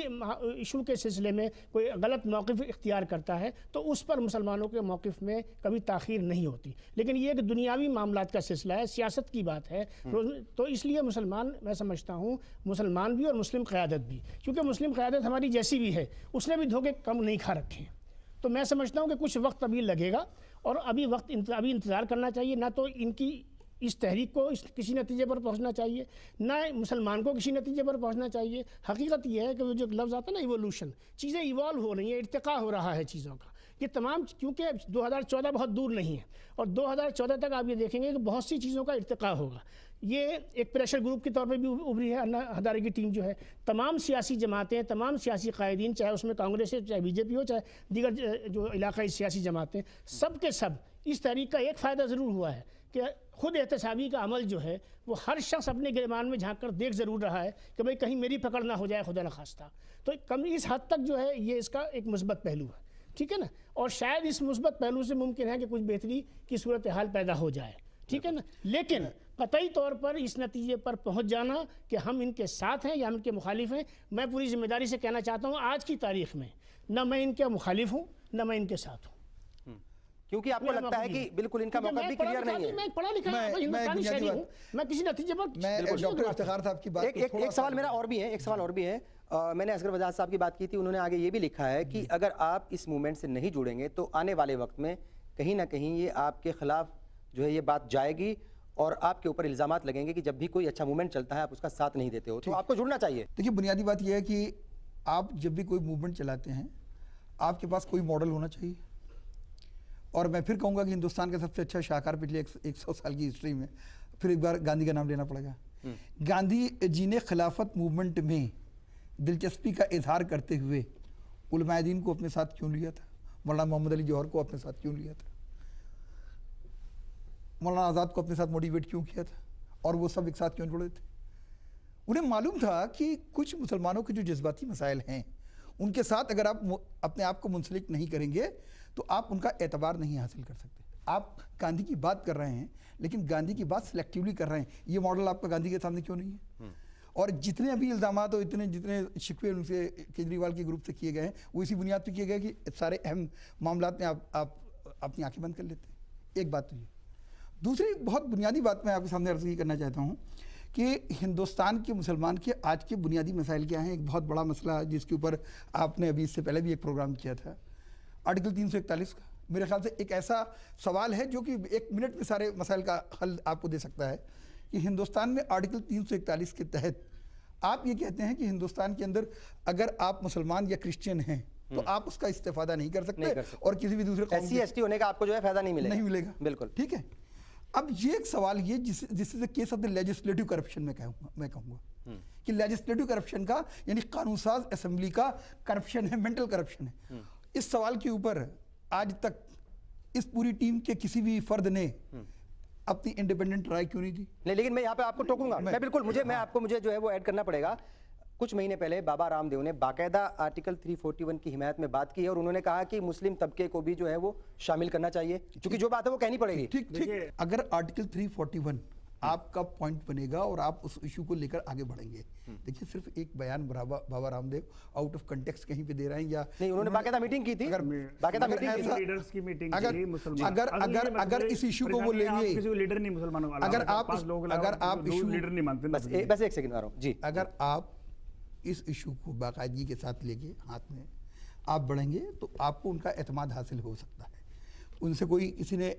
इशू के सिलसिले में कोई गलत मौक़िफ़ इख्तियार करता है, तो उस पर मुसलमानों के मौक़िफ़ में कभी ताख़ीर नहीं होती। लेकिन ये एक दुनियावी मामलात का सिलसिला है, सियासत की बात है, तो इसलिए मुसलमान, मैं समझता हूँ मुसलमान भी और मुस्लिम क़यादत भी, क्योंकि मुस्लिम क़यादत हमारी जैसी भी है, उसने भी धोखे कम नहीं खा रखे हैं। तो मैं समझता हूँ कि कुछ वक्त अभी लगेगा, और अभी इंतज़ार करना चाहिए। ना तो इनकी इस तहरीक को किसी नतीजे पर पहुंचना चाहिए, ना मुसलमान को किसी नतीजे पर पहुंचना चाहिए। हकीकत यह है कि वो जो लफ्ज़ आता है ना इवोल्यूशन, चीज़ें इवॉल्व हो रही हैं, इर्तिका हो रहा है चीज़ों का, ये तमाम, क्योंकि 2014 बहुत दूर नहीं है, और 2014 तक आप ये देखेंगे कि बहुत सी चीज़ों का इर्तिका होगा। ये एक प्रेशर ग्रुप के तौर पर भी उभरी है अन्ना हज़ारे की टीम जो है, तमाम सियासी जमातें, तमाम सियासी कायदीन, चाहे उसमें कांग्रेस है, चाहे बीजेपी हो, चाहे दीगर जो इलाकाई सियासी जमातें, सब के सब इस तहरीक का एक फ़ायदा ज़रूर हुआ है कि खुद एहतसाबी का अमल जो है वो हर शख्स अपने गिरमान में झांक कर देख ज़रूर रहा है कि भाई कहीं मेरी पकड़ ना हो जाए, खुदा न खास्ता। तो कम इस हद तक जो है ये इसका एक मुस्बत पहलू है, ठीक है ना, और शायद इस मुस्बत पहलू से मुमकिन है कि कुछ बेहतरी की सूरत हाल पैदा हो जाए, ठीक है ना। लेकिन कतई तौर पर इस नतीजे पर पहुंच जाना कि हम इनके साथ हैं या हम इनके मुखालिफ हैं, मैं पूरी जिम्मेदारी से कहना चाहता हूँ आज की तारीख में न मैं इनके मुखालिफ हूँ न मैं इनके साथ हूँ, क्योंकि आपको लगता है कि बिल्कुल इनका मौका भी क्लियर नहीं है। मैं पढ़ा लिखा हिंदुस्तानी शहरी हूँ, मैं किसी नतीजे पर डॉक्टर इफ्तिखार साहब की बात एक सवाल मेरा और भी है, एक सवाल और भी है। मैंने असगर बजाज साहब की बात की थी, उन्होंने आगे ये भी लिखा है कि अगर आप इस मूवमेंट से नहीं जुड़ेंगे तो आने वाले वक्त में कहीं ना कहीं ये आपके खिलाफ जो है ये बात जाएगी और आपके ऊपर इल्जामात लगेंगे कि जब भी कोई अच्छा मूवमेंट चलता है आप उसका साथ नहीं देते हो, तो आपको जुड़ना चाहिए। देखिए, बुनियादी बात यह है कि आप जब भी कोई मूवमेंट चलाते हैं आपके पास कोई मॉडल होना चाहिए, और मैं फिर कहूँगा कि हिंदुस्तान का सबसे अच्छा शाहकार पिछले 100 साल की हिस्ट्री में फिर एक बार गांधी का नाम लेना पड़ेगा। गांधी जी ने खिलाफत मूवमेंट में दिलचस्पी का इजहार करते हुए उलमाए दीन को अपने साथ क्यों लिया था, मौलाना मोहम्मद अली जौहर को अपने साथ क्यों लिया था, मौलाना आज़ाद को अपने साथ मोटिवेट क्यों किया था, और वो सब एक साथ क्यों जुड़े थे। उन्हें मालूम था कि कुछ मुसलमानों के जो जज्बाती मसाइल हैं उनके साथ अगर आप अपने आप को मुंसलिक नहीं करेंगे तो आप उनका एतबार नहीं हासिल कर सकते। आप गांधी की बात कर रहे हैं लेकिन गांधी की बात सिलेक्टिवली कर रहे हैं, ये मॉडल आपका गांधी के सामने क्यों नहीं है। और जितने अभी इल्ज़ामात और जितने शिकवे उनसे केजरीवाल के ग्रुप से किए गए हैं वो इसी बुनियाद पर किए गए कि सारे अहम मामलात में आप अपनी आंखें बंद कर लेते हैं। एक बात तो ये। दूसरी बहुत बुनियादी बात मैं आपके सामने अर्ज़ ये करना चाहता हूँ कि हिंदुस्तान के मुसलमान के आज के बुनियादी मसाइल क्या हैं। एक बहुत बड़ा मसला जिसके ऊपर आपने अभी इससे पहले भी एक प्रोग्राम किया था, आर्टिकल 341 का, मेरे ख्याल से एक ऐसा सवाल है जो कि 1 मिनट में सारे मसाइल का हल आपको दे सकता है कि हिंदुस्तान में आर्टिकल 341 के तहत आप ये कहते हैं कि हिंदुस्तान के अंदर अगर आप मुसलमान या क्रिश्चियन हैं तो आप उसका इस्तेफादा नहीं कर सकते और किसी भी दूसरे SC ST होने का आपको जो है फायदा नहीं मिलेगा। बिल्कुल ठीक है। अब ये एक सवाल ये जिससे case of the legislative corruption मैं कहूँगा कि लेजिस्लेटिव करप्शन का यानी कानून साज असेंबली का करप्शन है, मेंटल करप्शन है। इस सवाल के ऊपर आज तक इस पूरी टीम के किसी भी फर्द ने अपनी इंडिपेंडेंट राय क्यों नहीं दी? नहीं, लेकिन मैं यहाँ पे आपको टोकूंगा, मैं बिल्कुल मुझे जो है वो ऐड करना पड़ेगा। कुछ महीने पहले बाबा रामदेव ने बाकायदा आर्टिकल 341 की हिमायत में बात की है और उन्होंने कहा कि मुस्लिम तबके को भी जो है वो शामिल करना चाहिए, क्योंकि जो बात है वो कहनी पड़ेगी। ठीक। अगर आर्टिकल 341 आपका पॉइंट बनेगा और आप उस इशू को लेकर आगे बढ़ेंगे, देखिए सिर्फ एक बयान Baba Ramdev out of context कहीं पे दे रहे हैं या नहीं, उन्होंने बाकायदा मीटिंग की थी, बाकायदा लीडर्स की मीटिंग की मुसलमान, अगर इस इशू को वो लेंगे, किसी लीडर नहीं मुसलमानों, अगर आप इशू लीडर नहीं मानते, बस एक सेकंड आ रहा हूं जी, अगर आप इस इशू को बाकायदगी के साथ लेके हाथ में आप बढ़ेंगे तो आपको उनका एतमाद हासिल हो सकता है। उनसे कोई किसी ने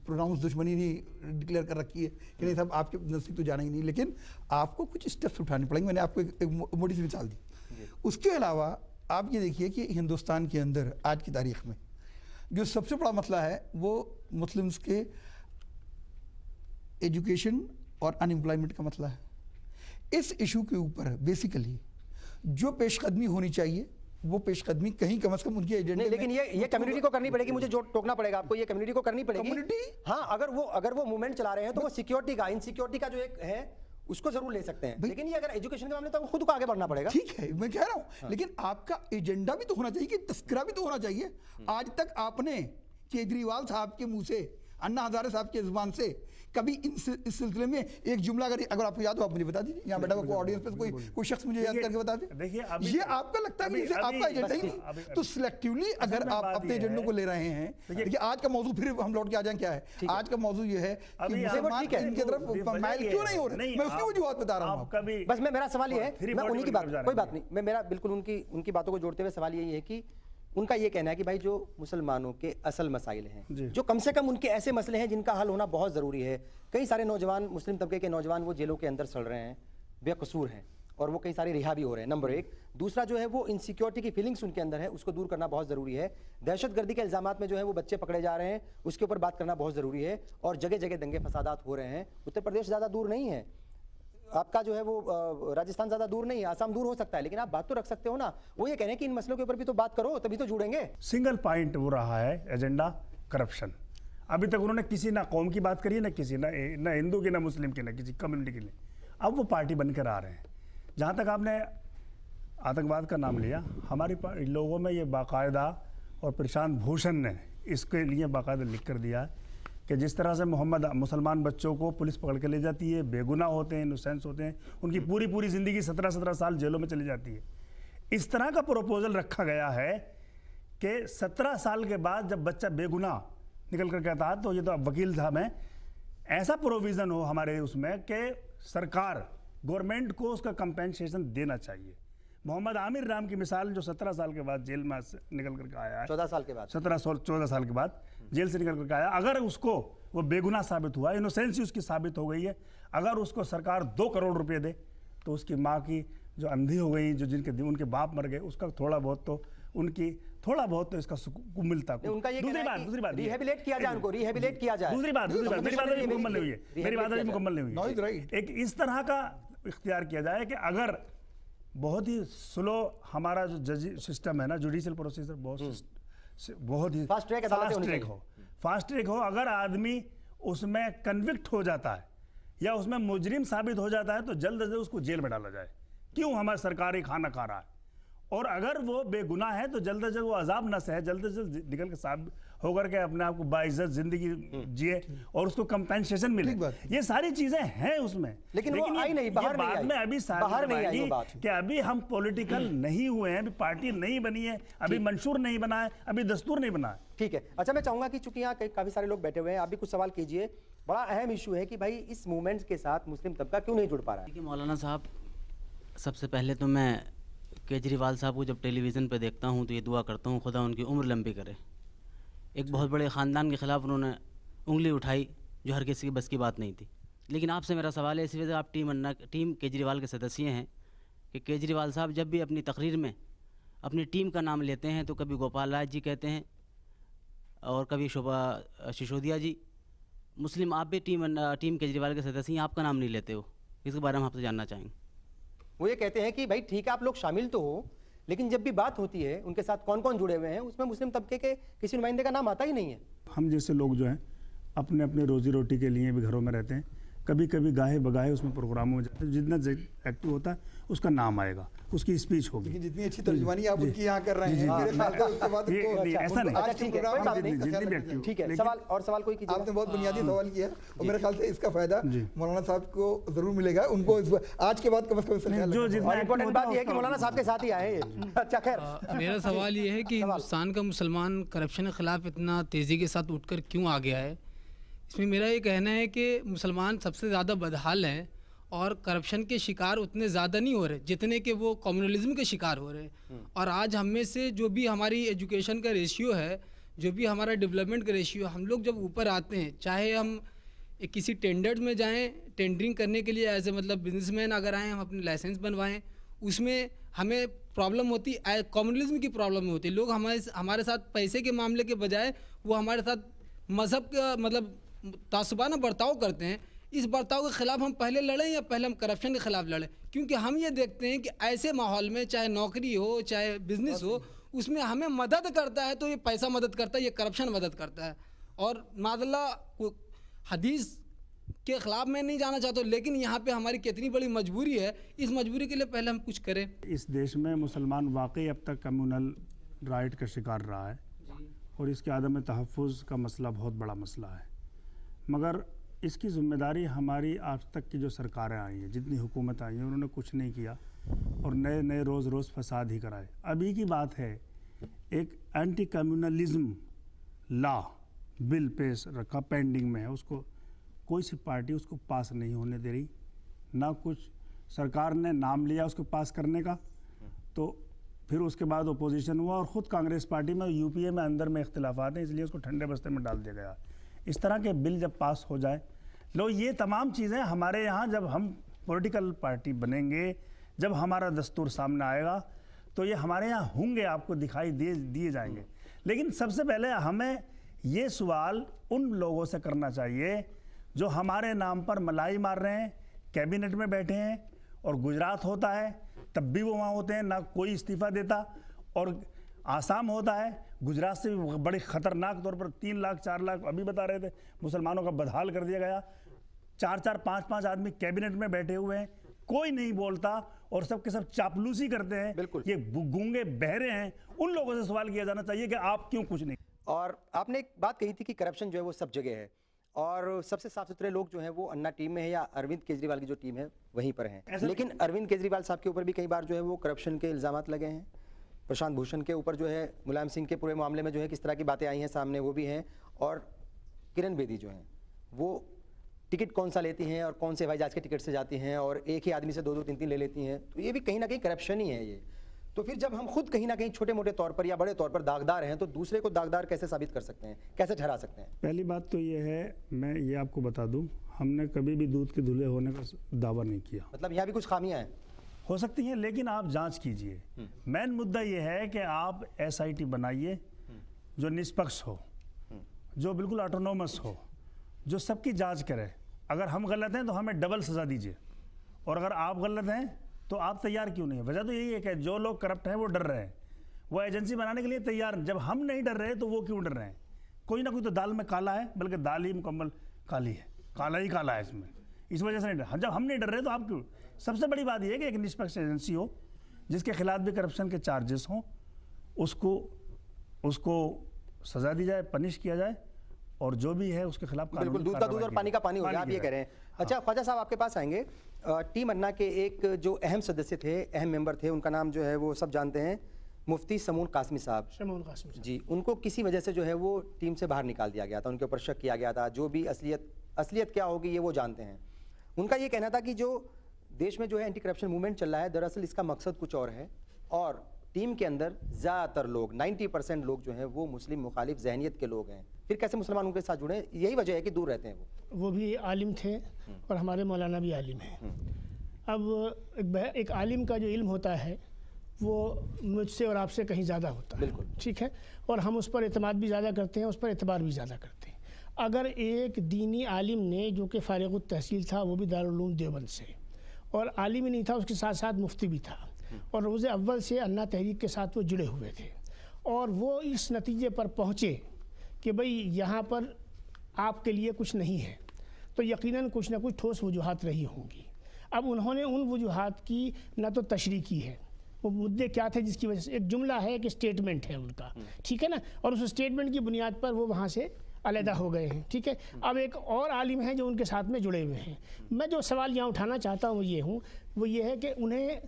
प्रोनाउंस दुश्मनी नहीं डिक्लेयर कर रखी है कि नहीं साहब आपके नज़दीक तो जाना ही नहीं, लेकिन आपको कुछ स्टेप्स उठाने पड़ेंगे। मैंने आपको एक मोटी सी मिसाल दी। उसके अलावा आप ये देखिए कि हिंदुस्तान के अंदर आज की तारीख में जो सबसे बड़ा मसला है वो मुस्लिम्स के एजुकेशन और अनएम्प्लॉयमेंट का मसला है। इस इशू के ऊपर बेसिकली जो पेशकदमी होनी चाहिए वो पेशकदमी कहीं कम से कम उनके एजेंडे नहीं, लेकिन ये कम्युनिटी को करनी पड़ेगी, मुझे जो टोकना पड़ेगा आपको, ये कम्युनिटी को करनी पड़ेगी। कम्युनिटी? हाँ, अगर वो मूवमेंट चला रहे हैं तो वो सिक्योरिटी का, इनसिक्योरिटी का जो एक है उसको जरूर ले सकते हैं, लेकिन ये अगर एजुकेशन के मामले तो खुद को आगे बढ़ना पड़ेगा। ठीक है, मैं कह रहा हूं, लेकिन आपका एजेंडा भी तो होना चाहिए, कि तस्करा भी तो होना चाहिए। आज तक आपने केजरीवाल साहब के मुंह से, अन्ना हजारे साहब के जुबान से कभी इस सिलसिले में एक जुमला अगर आपको याद हो आप मुझे बता दीजिए, यहाँ बैठा हुआ ऑडियंस पे कोई शख्स मुझे याद करके बता दे। देखिए, ये आपका लगता है कि जैसे आपका एजेंडा ही नहीं, तो सिलेक्टिवली अगर आप अपने एजेंडों को ले रहे हैं। देखिए, आज का मौजूद, फिर हम लौट के आ जाएं, क्या है आज का मौजूद ये है कि मुसलमान इनकी तरफ माइल क्यों नहीं हो रहे, मैं उसकी वजूहत बता रहा हूँ। बस मेरा सवाल ये है, मैं उन्हीं की बात, कोई बात नहीं, मैं मेरा बिल्कुल उनकी बातों को जोड़ते हुए सवाल यही है कि उनका ये कहना है कि भाई जो मुसलमानों के असल मसाइल हैं, जो कम से कम उनके ऐसे मसले हैं जिनका हल होना बहुत ज़रूरी है। कई सारे नौजवान, मुस्लिम तबके के नौजवान वो जेलों के अंदर सड़ रहे हैं, बेकसूर हैं, और वो कई सारे रिहा भी हो रहे हैं, नंबर एक। दूसरा जो है वो इनसिक्योरिटी की फीलिंग्स उनके अंदर है, उसको दूर करना बहुत ज़रूरी है। दहशतगर्दी के इल्ज़ामात में जो है वो बच्चे पकड़े जा रहे हैं, उसके ऊपर बात करना बहुत ज़रूरी है। और जगह जगह दंगे फसादात हो रहे हैं। उत्तर प्रदेश ज़्यादा दूर नहीं है, आपका जो है वो राजस्थान ज़्यादा दूर नहीं है, आसाम दूर हो सकता है, लेकिन आप बात तो रख सकते हो ना। वो ये कह रहे हैं कि इन मसलों के ऊपर भी तो बात करो, तभी तो जुड़ेंगे। सिंगल पॉइंट वो रहा है एजेंडा, करप्शन। अभी तक उन्होंने किसी ना कौम की बात करी, ना किसी ना हिंदू की, ना मुस्लिम की, ना किसी कम्युनिटी के लिए। अब वो पार्टी बनकर आ रहे हैं। जहाँ तक आपने आतंकवाद का नाम लिया, हमारी लोगों में ये बाकायदा, और प्रशांत भूषण ने इसके लिए बाकायदा लिख कर दिया है कि जिस तरह से मुसलमान बच्चों को पुलिस पकड़ के ले जाती है, बेगुनाह होते हैं, इनोसेंस होते हैं, उनकी पूरी ज़िंदगी 17 साल जेलों में चली जाती है। इस तरह का प्रपोजल रखा गया है कि 17 साल के बाद जब बच्चा बेगुनाह निकल कर कहता है, तो ये तो अब वकील साहब हैं, ऐसा प्रोविज़न हो हमारे उसमें कि सरकार, गवर्नमेंट को उसका कंपेंसेशन देना चाहिए। मोहम्मद आमिर नाम की मिसाल, जो 17 साल के बाद जेल में निकल करके आया है, 14 साल के बाद, 14 साल के बाद जेल से निकल करके आया, अगर उसको वो बेगुनाह साबित हुआ, इनोसेंसी उसकी साबित हो गई है, अगर उसको सरकार 2 करोड़ रुपए दे, तो उसकी माँ की जो अंधी हो गई, जो उनके बाप मर गए, उसका थोड़ा बहुत तो इसका सुकून मिलता। उनका ये दूसरी बात रिहेबिलिट किया जाए, उनको रिहेबिलिट किया जाए। दूसरी बात मेरी बात अभी मुकम्मल नहीं हुई है, मेरी बात अभी मुकम्मल नहीं हुई है। एक इस तरह का इख्तियार किया जाए कि अगर बहुत ही स्लो हमारा जो जज सिस्टम है ना, जुडिशियल प्रोसीजर बहुत ही फास्ट ट्रैक हो, अगर आदमी उसमें कन्विक्ट हो जाता है या उसमें मुजरिम साबित हो जाता है, तो जल्द से जल्द उसको जेल में डाला जाए। क्यों? हमारी सरकार ही खाना खा रहा है। और अगर वो बेगुनाह है तो जल्द से जल्द वो अजाब न सहे, जल्द से जल्द निकल के साबित होकर के अपने आप को बाइज्जत जिंदगी जिए और उसको कंपेंसेशन मिले। ये सारी चीजें हैं उसमें, लेकिन वो आई नहीं, बाहर नहीं आई। में अभी बाहर नहीं आई वो बात कि अभी हम पॉलिटिकल नहीं हुए हैं, अभी पार्टी नहीं बनी है, अभी मंशूर नहीं बना है, अभी दस्तूर नहीं बना है। ठीक है, अच्छा मैं चाहूंगा कि चूंकि यहाँ काफी सारे लोग बैठे हुए हैं, आप भी कुछ सवाल कीजिए। बड़ा अहम इशू है कि भाई इस मूवमेंट के साथ मुस्लिम तबका क्यों नहीं जुड़ पा रहा है। देखिए मौलाना साहब, सबसे पहले तो मैं केजरीवाल साहब को जब टेलीविज़न पे देखता हूँ तो ये दुआ करता हूँ खुदा उनकी उम्र लंबी करे। एक बहुत बड़े ख़ानदान के ख़िलाफ़ उन्होंने उंगली उठाई जो हर किसी की बस की बात नहीं थी। लेकिन आपसे मेरा सवाल है, इसी वजह से आप टीम केजरीवाल के सदस्य हैं, कि केजरीवाल साहब जब भी अपनी तकरीर में अपनी टीम का नाम लेते हैं तो कभी गोपाल राज जी कहते हैं और कभी शोभा सिसोदिया जी। मुस्लिम आप भी टीम केजरीवाल के सदस्य हैं, आपका नाम नहीं लेते हो, इसके बारे में आपसे जानना चाहेंगे। वो ये कहते हैं कि भाई ठीक है आप लोग शामिल तो हो, लेकिन जब भी बात होती है उनके साथ कौन कौन जुड़े हुए हैं उसमें मुस्लिम तबके के किसी नुमाइंदे का नाम आता ही नहीं है। हम जैसे लोग जो हैं अपने अपने रोजी रोटी के लिए भी घरों में रहते हैं, कभी कभी गाहे बगाहे उसमें प्रोग्रामों में जाते हैं, जितना एक्टिव होता है उसका नाम आएगा, उसकी स्पीच होगी। लेकिन जितनी अच्छी तर्जुमानी आप उनकी यहाँ कर रहे हैं, मेरे ख्याल से उसके बाद ऐसा नहीं। अच्छा ठीक है, कोई बात नहीं, ठीक है। सवाल कोई कीजिए। आपने बहुत बुनियादी सवाल किया और मेरे ख्याल से इसका फायदा मौलाना साहब को जरूर मिलेगा। उनको आज के बाद कम से कम जो इम्पोर्टेंट बात यह है कि मौलाना साहब के साथ ही आए। अच्छा खैर, मेरा सवाल ये है कि हिंदुस्तान का मुसलमान करप्शन के खिलाफ इतना तेज़ी के साथ उठकर क्यों आ गया है। इसमें मेरा ये कहना है कि मुसलमान सबसे ज़्यादा बदहाल हैं और करप्शन के शिकार उतने ज़्यादा नहीं हो रहे जितने कि वो कम्युनलिज्म के शिकार हो रहे हैं। और आज हम में से जो भी हमारी एजुकेशन का रेशियो है, जो भी हमारा डेवलपमेंट का रेशियो, हम लोग जब ऊपर आते हैं, चाहे हम किसी टेंडर में जाएं, टेंडरिंग करने के लिए एज ए मतलब बिजनेसमैन अगर आएँ, हम अपने लाइसेंस बनवाएं, उसमें हमें प्रॉब्लम होती है, कम्युनलिज्म की प्रॉब्लम होती है। लोग हमारे साथ पैसे के मामले के बजाय वो हमारे साथ मज़हब का मतलब तासुबाना बर्ताव करते हैं। इस बर्ताव के खिलाफ हम पहले लड़ें या पहले हम करप्शन के खिलाफ लड़ें? क्योंकि हम ये देखते हैं कि ऐसे माहौल में चाहे नौकरी हो चाहे बिजनेस हो, उसमें हमें मदद करता है तो ये पैसा मदद करता है, ये करप्शन मदद करता है। और मादल्ला हदीस के खिलाफ मैं नहीं जाना चाहता, लेकिन यहाँ पे हमारी कितनी बड़ी मजबूरी है, इस मजबूरी के लिए पहले हम कुछ करें। इस देश में मुसलमान वाकई अब तक कम्युनल राइट का शिकार रहा है और इसके आदम तहफ़्फ़ुज़ का मसला बहुत बड़ा मसला है, मगर इसकी ज़िम्मेदारी हमारी आज तक की जो सरकारें आई हैं, जितनी हुकूमत आई हैं, उन्होंने कुछ नहीं किया और नए नए रोज़ रोज़ फसाद ही कराए। अभी की बात है, एक एंटी कम्युनलिज्म लॉ बिल पेश रखा, पेंडिंग में है, उसको कोई सी पार्टी उसको पास नहीं होने दे रही, ना कुछ सरकार ने नाम लिया उसको पास करने का, तो फिर उसके बाद ओपोजिशन हुआ और ख़ुद कांग्रेस पार्टी में यूपीए में अंदर में इख्तिलाफात हैं, इसलिए उसको ठंडे बस्ते में डाल दिया गया। इस तरह के बिल जब पास हो जाए, लो ये तमाम चीज़ें हमारे यहाँ जब हम पॉलिटिकल पार्टी बनेंगे, जब हमारा दस्तूर सामने आएगा तो ये हमारे यहाँ होंगे, आपको दिखाई दिए जाएंगे। लेकिन सबसे पहले हमें ये सवाल उन लोगों से करना चाहिए जो हमारे नाम पर मलाई मार रहे हैं, कैबिनेट में बैठे हैं और गुजरात होता है तब भी वो वहाँ होते हैं, ना कोई इस्तीफ़ा देता, और आसाम होता है, गुजरात से भी बड़ी ख़तरनाक तौर पर 3 लाख 4 लाख अभी बता रहे थे मुसलमानों का बदहाल कर दिया गया। 4-4 5-5 आदमी कैबिनेट में बैठे हुए हैं, कोई नहीं बोलता और सब के सब चापलूसी करते हैं। बिल्कुल। ये गूंगे बहरे हैं, उन लोगों से सवाल किया जाना चाहिए कि आप क्यों कुछ नहीं। और आपने एक बात कही थी कि करप्शन जो है वो सब जगह है और सबसे साफ सुथरे लोग जो हैं वो अन्ना टीम में है या अरविंद केजरीवाल की जो टीम है वहीं पर हैं। लेकिन अरविंद केजरीवाल साहब के ऊपर भी कई बार जो है वो करप्शन के इल्ज़ामात लगे हैं। प्रशांत भूषण के ऊपर जो है, मुलायम सिंह के पूरे मामले में जो है किस तरह की बातें आई हैं सामने, वो भी हैं। और किरण बेदी जो हैं वो टिकट कौन सा लेती हैं और कौन से हवाई जहाज के टिकट से जाती हैं और एक ही आदमी से 2-2 3-3 ले लेती हैं, तो ये भी कहीं ना कहीं करप्शन ही है ये। तो फिर जब हम खुद कहीं ना कहीं छोटे मोटे तौर पर या बड़े तौर पर दागदार हैं, तो दूसरे को दागदार कैसे साबित कर सकते हैं, कैसे ठहरा सकते हैं? पहली बात तो ये है, मैं ये आपको बता दूं, हमने कभी भी दूध के धुले होने का दावा नहीं किया। मतलब यहाँ भी कुछ खामियां हैं, हो सकती हैं, लेकिन आप जांच कीजिए। मेन मुद्दा ये है कि आप SIT बनाइए जो निष्पक्ष हो, जो बिल्कुल ऑटोनोमस हो, जो सबकी जांच करे। अगर हम गलत हैं तो हमें डबल सज़ा दीजिए, और अगर आप गलत हैं तो आप तैयार क्यों नहीं है? वजह तो यही है कि जो लोग करप्ट हैं वो डर रहे हैं, वो एजेंसी बनाने के लिए तैयार। जब हम नहीं डर रहे तो वो क्यों डर रहे हैं? कोई ना कोई तो दाल में काला है, बल्कि दाल ही मुकम्मल काली है, काला ही काला है इसमें, इस वजह से नहीं डर। जब हम नहीं डर रहे तो आप क्यों? सबसे बड़ी बात यह है कि एक निष्पक्ष एजेंसी हो जिसके खिलाफ भी करप्शन के चार्जेस हों, उसको सजा दी जाए, पनिश किया जाए, और जो भी है उसके खिलाफ बिल्कुल दूध का दूध और पानी का पानी हो गया, आप ये कह रहे हैं। अच्छा ख्वाजा साहब, आपके पास आएंगे। टीम अन्ना के एक जो अहम सदस्य थे, अहम मेंबर थे, उनका नाम जो है वो सब जानते हैं, मुफ्ती समून कासमी साहब। शमून कासमी साहब जी, उनको किसी वजह से जो है वो टीम से बाहर निकाल दिया गया था, उनके ऊपर शक किया गया था। जो भी असलियत क्या होगी ये वो जानते हैं। उनका ये कहना था कि जो देश में जो है एंटी करप्शन मूवमेंट चल रहा है, दरअसल इसका मकसद कुछ और है, और टीम के अंदर ज़्यादातर लोग 90% लोग जो हैं वो मुस्लिम मुखालिफ जहनीत के लोग हैं। फिर कैसे मुसलमान उनके साथ जुड़े? यही वजह है कि दूर रहते हैं वो भी आलिम थे और हमारे मौलाना भी आलिम हैं। अब एक आलिम का जो इल्म होता है वो मुझसे और आपसे कहीं ज़्यादा होता है, बिल्कुल ठीक है, और हम उस पर एतमाद भी ज़्यादा करते हैं, उस पर एतबार भी ज़्यादा करते हैं। अगर एक दीनी आलिम ने, जो कि फारिग तहसील था, वो भी दारुल उलूम देवबंद से, और आलिम ही नहीं था, उसके साथ साथ मुफ्ती भी था, और रोज़ अव्वल से अन्ना तहरीक के साथ वो जुड़े हुए थे, और वो इस नतीजे पर पहुँचे कि भाई यहाँ पर आपके लिए कुछ नहीं है, तो यकीनन कुछ ना कुछ ठोस वजूहात रही होंगी। अब उन्होंने उन वजूहात की न तो तशरीह की है, वो मुद्दे क्या थे जिसकी वजह से, एक जुमला है, एक स्टेटमेंट है उनका, ठीक है ना, और उस स्टेटमेंट की बुनियाद पर वो वहाँ से अलहदा हो गए हैं, ठीक है। अब एक और आलिम है जो उनके साथ में जुड़े हुए हैं। मैं जो सवाल यहाँ उठाना चाहता हूँ वो ये है कि उन्हें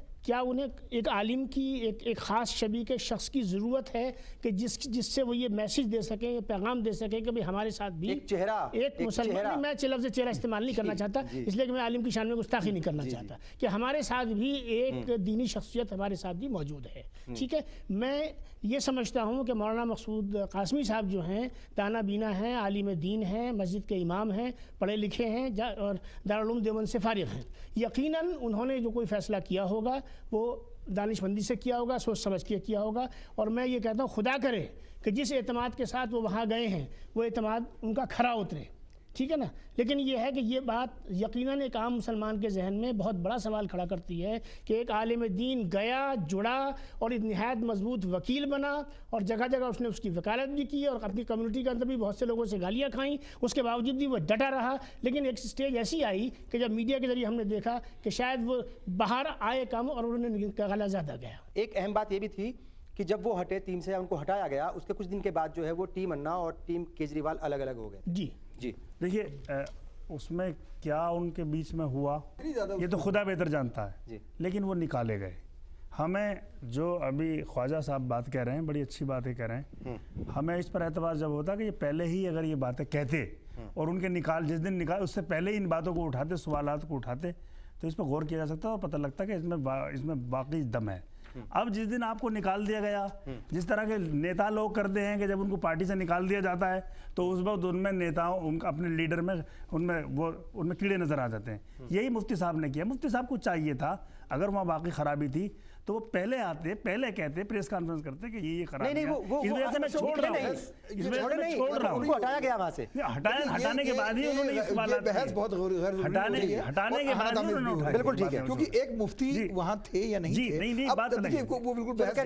एक आलिम की एक ख़ास शबी के शख्स की ज़रूरत है कि जिससे वो ये मैसेज दे सकें, ये पैगाम दे सकें कि भाई हमारे साथ भी एक मुसलमान, मैं लफ्ज़ चेहरा इस्तेमाल नहीं करना चाहता, इसलिए कि मैं आलिम की शान में गुस्ताखी नहीं करना चाहता, कि हमारे साथ भी एक दीनी शख्सियत हमारे साथ भी मौजूद है, ठीक है। मैं ये समझता हूँ कि मौलाना मकसूद कासमी साहब जो हैं दाना बीना हैं, आलिम दीन हैं, मस्जिद के इमाम हैं, पढ़े लिखे हैं और दारुल उलूम देवबंद से फारिग हैं। यकीनन उन्होंने जो कोई फ़ैसला किया होगा वो दानिशमंदी से किया होगा, सोच समझ के किया होगा, और मैं ये कहता हूँ खुदा करे कि जिस एतमाद के साथ वो वहाँ गए हैं वो एतमाद उनका खरा उतरे, ठीक है ना। लेकिन ये है कि ये बात यकीनन एक आम मुसलमान के जहन में बहुत बड़ा सवाल खड़ा करती है कि एक आलिम दीन गया, जुड़ा और एक निहायत मजबूत वकील बना और जगह जगह उसने उसकी वकालत भी की और अपनी कम्युनिटी के अंदर भी बहुत से लोगों से गालियाँ खाई, उसके बावजूद भी वो डटा रहा। लेकिन एक स्टेज ऐसी आई कि जब मीडिया के जरिए हमने देखा कि शायद वो बाहर आए कम और उन्होंने गला ज़्यादा गया। एक अहम बात ये भी थी कि जब वो हटे टीम से, उनको हटाया गया, उसके कुछ दिन के बाद जो है वो टीम अन्ना और टीम केजरीवाल अलग अलग हो गए। जी जी देखिए उसमें क्या उनके बीच में हुआ ये तो खुदा बेहतर जानता है, लेकिन वो निकाले गए। हमें जो अभी ख्वाजा साहब बात कह रहे हैं, बड़ी अच्छी बातें कह रहे हैं, हमें इस पर एतबार जब होता कि ये पहले ही अगर ये बातें कहते और उनके जिस दिन निकाल उससे पहले ही इन बातों को उठाते, सवालात को उठाते, तो इस पर गौर किया जा सकता है और पता लगता कि इसमें वाकई दम है। अब जिस दिन आपको निकाल दिया गया, जिस तरह के नेता लोग करते हैं कि जब उनको पार्टी से निकाल दिया जाता है तो उस वक्त उनमें नेताओं उनका अपने लीडर में उनमें कीड़े नजर आ जाते हैं। यही मुफ्ती साहब ने किया। मुफ्ती साहब को चाहिए था अगर वहाँ बाकी खराबी थी तो वो पहले आते, पहले कहते, प्रेस कॉन्फ्रेंस करते कि ये खराबी है, इस वजह से मैं छोड़ रहा हूँ, इस वजह से मैं छोड़ रहा हूँ। उनको हटाया गया वहाँ से। हटाने के बाद ही उन्होंने ये सवाल बहस बहुत हटाने के बाद ही उन्होंने उठाया। बिल्कुल ठीक है, क्योंकि एक मुफ्ती वहाँ थे या नहीं थे, नहीं बात देखिए वो बिल्कुल बहस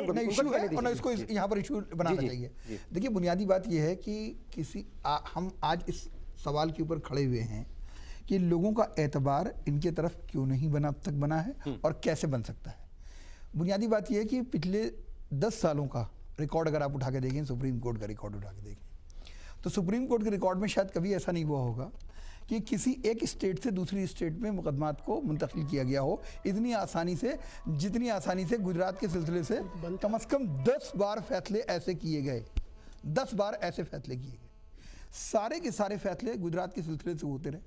ना इशू है और ना इसको यहाँ पर इशू बनाना चाहिए। देखिए बुनियादी बात ये है कि हम आज इस सवाल के ऊपर खड़े हुए हैं कि लोगों का एतबार इनके तरफ क्यों नहीं बना, अब तक बना है और कैसे बन सकता है। बुनियादी बात यह है कि पिछले 10 सालों का रिकॉर्ड अगर आप उठा के देखें, सुप्रीम कोर्ट का रिकॉर्ड उठा के देखें, तो सुप्रीम कोर्ट के रिकॉर्ड में शायद कभी ऐसा नहीं हुआ होगा कि किसी एक स्टेट से दूसरी स्टेट में मुकदमात को मुंतकिल किया गया हो इतनी आसानी से, जितनी आसानी से गुजरात के सिलसिले से कम से कम 10 बार फैसले ऐसे किए गए, 10 बार ऐसे फैसले किए गए। सारे के सारे फैसले गुजरात के सिलसिले से होते रहे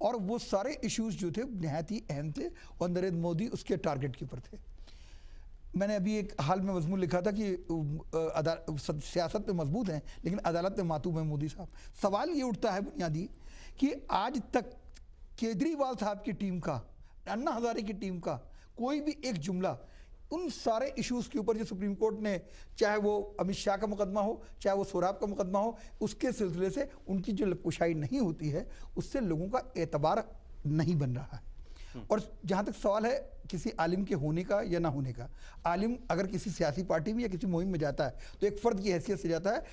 और वो सारे इश्यूज जो थे नहायत ही अहम थे और नरेंद्र मोदी उसके टारगेट के ऊपर थे। मैंने अभी एक हाल में मजमून लिखा था कि सियासत पे मजबूत हैं लेकिन अदालत पे मातूब है मोदी साहब। सवाल ये उठता है बुनियादी कि आज तक केजरीवाल साहब की टीम का, अन्ना हजारे की टीम का कोई भी एक जुमला उन सारे इश्यूज के ऊपर जो सुप्रीम कोर्ट ने, चाहे वो अमित शाह का मुकदमा हो, चाहे वो सोराब का मुकदमा हो, उसके सिलसिले से उनकी जो कुशाई नहीं होती है उससे लोगों का एतबार नहीं बन रहा है। और जहाँ तक सवाल है किसी आलिम के होने का या ना होने का, आलिम अगर किसी सियासी पार्टी में या किसी मुहिम में जाता है तो एक फ़र्द की हैसियत से जाता है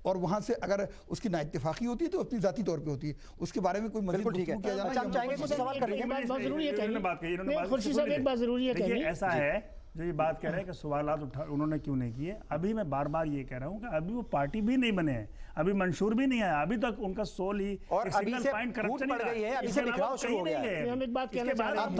और वहाँ से अगर उसकी ना इत्तेफाकी होती है तो अपनी ज़ाती तौर पे होती है, उसके बारे में कोई मज़ीद गुफ्तगू किया जाना। हम चाहेंगे कुछ सवाल करेंगे। बात ज़रूरी है कहनी, खुर्शीद साहब एक बात ज़रूरी है कहनी। ऐसा है जो ये बात कह रहे हैं कि सवालात उन्होंने क्यों नहीं किए, अभी मैं बार बार ये कह रहा हूँ कि अभी वो पार्टी भी नहीं बने हैं, अभी मंशूर भी नहीं आया, अभी तक उनका सोल ही और अभी से फूट पड़ गई है, अभी से बिखराव शुरू हो गया है। हम एक बात कहना चाह रहे हैं, आप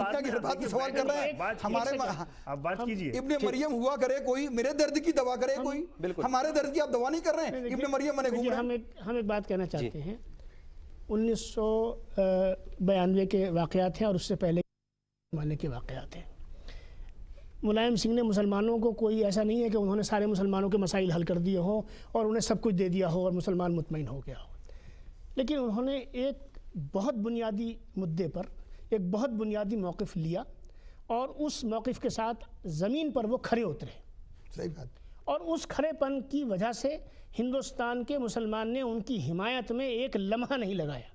बात की सवाल कर रहे हैं, हमारे आप बात कीजिए। इब्ने मरियम हुआ करे कोई, मेरे दर्द की दवा करे कोई, हमारे दर्द की आप दवा नहीं कर रहे हैं। इब्ने मरियम बने घूम रहे हैं। हम एक बात कहना चाहते हैं, 1992 के वाक़यात हैं और उससे पहले ज़माने के वाक़यात हैं। मुलायम सिंह ने मुसलमानों को, कोई ऐसा नहीं है कि उन्होंने सारे मुसलमानों के मसाइल हल कर दिए हों और उन्हें सब कुछ दे दिया हो और मुसलमान मुतमईन हो गया हो, लेकिन उन्होंने एक बहुत बुनियादी मुद्दे पर एक बहुत बुनियादी मौक़िफ़ लिया और उस मौक़िफ़ के साथ ज़मीन पर वो खड़े उतरे। सही बात। और उस खड़ेपन की वजह से हिंदुस्तान के मुसलमान ने उनकी हिमायत में एक लम्हा नहीं लगाया।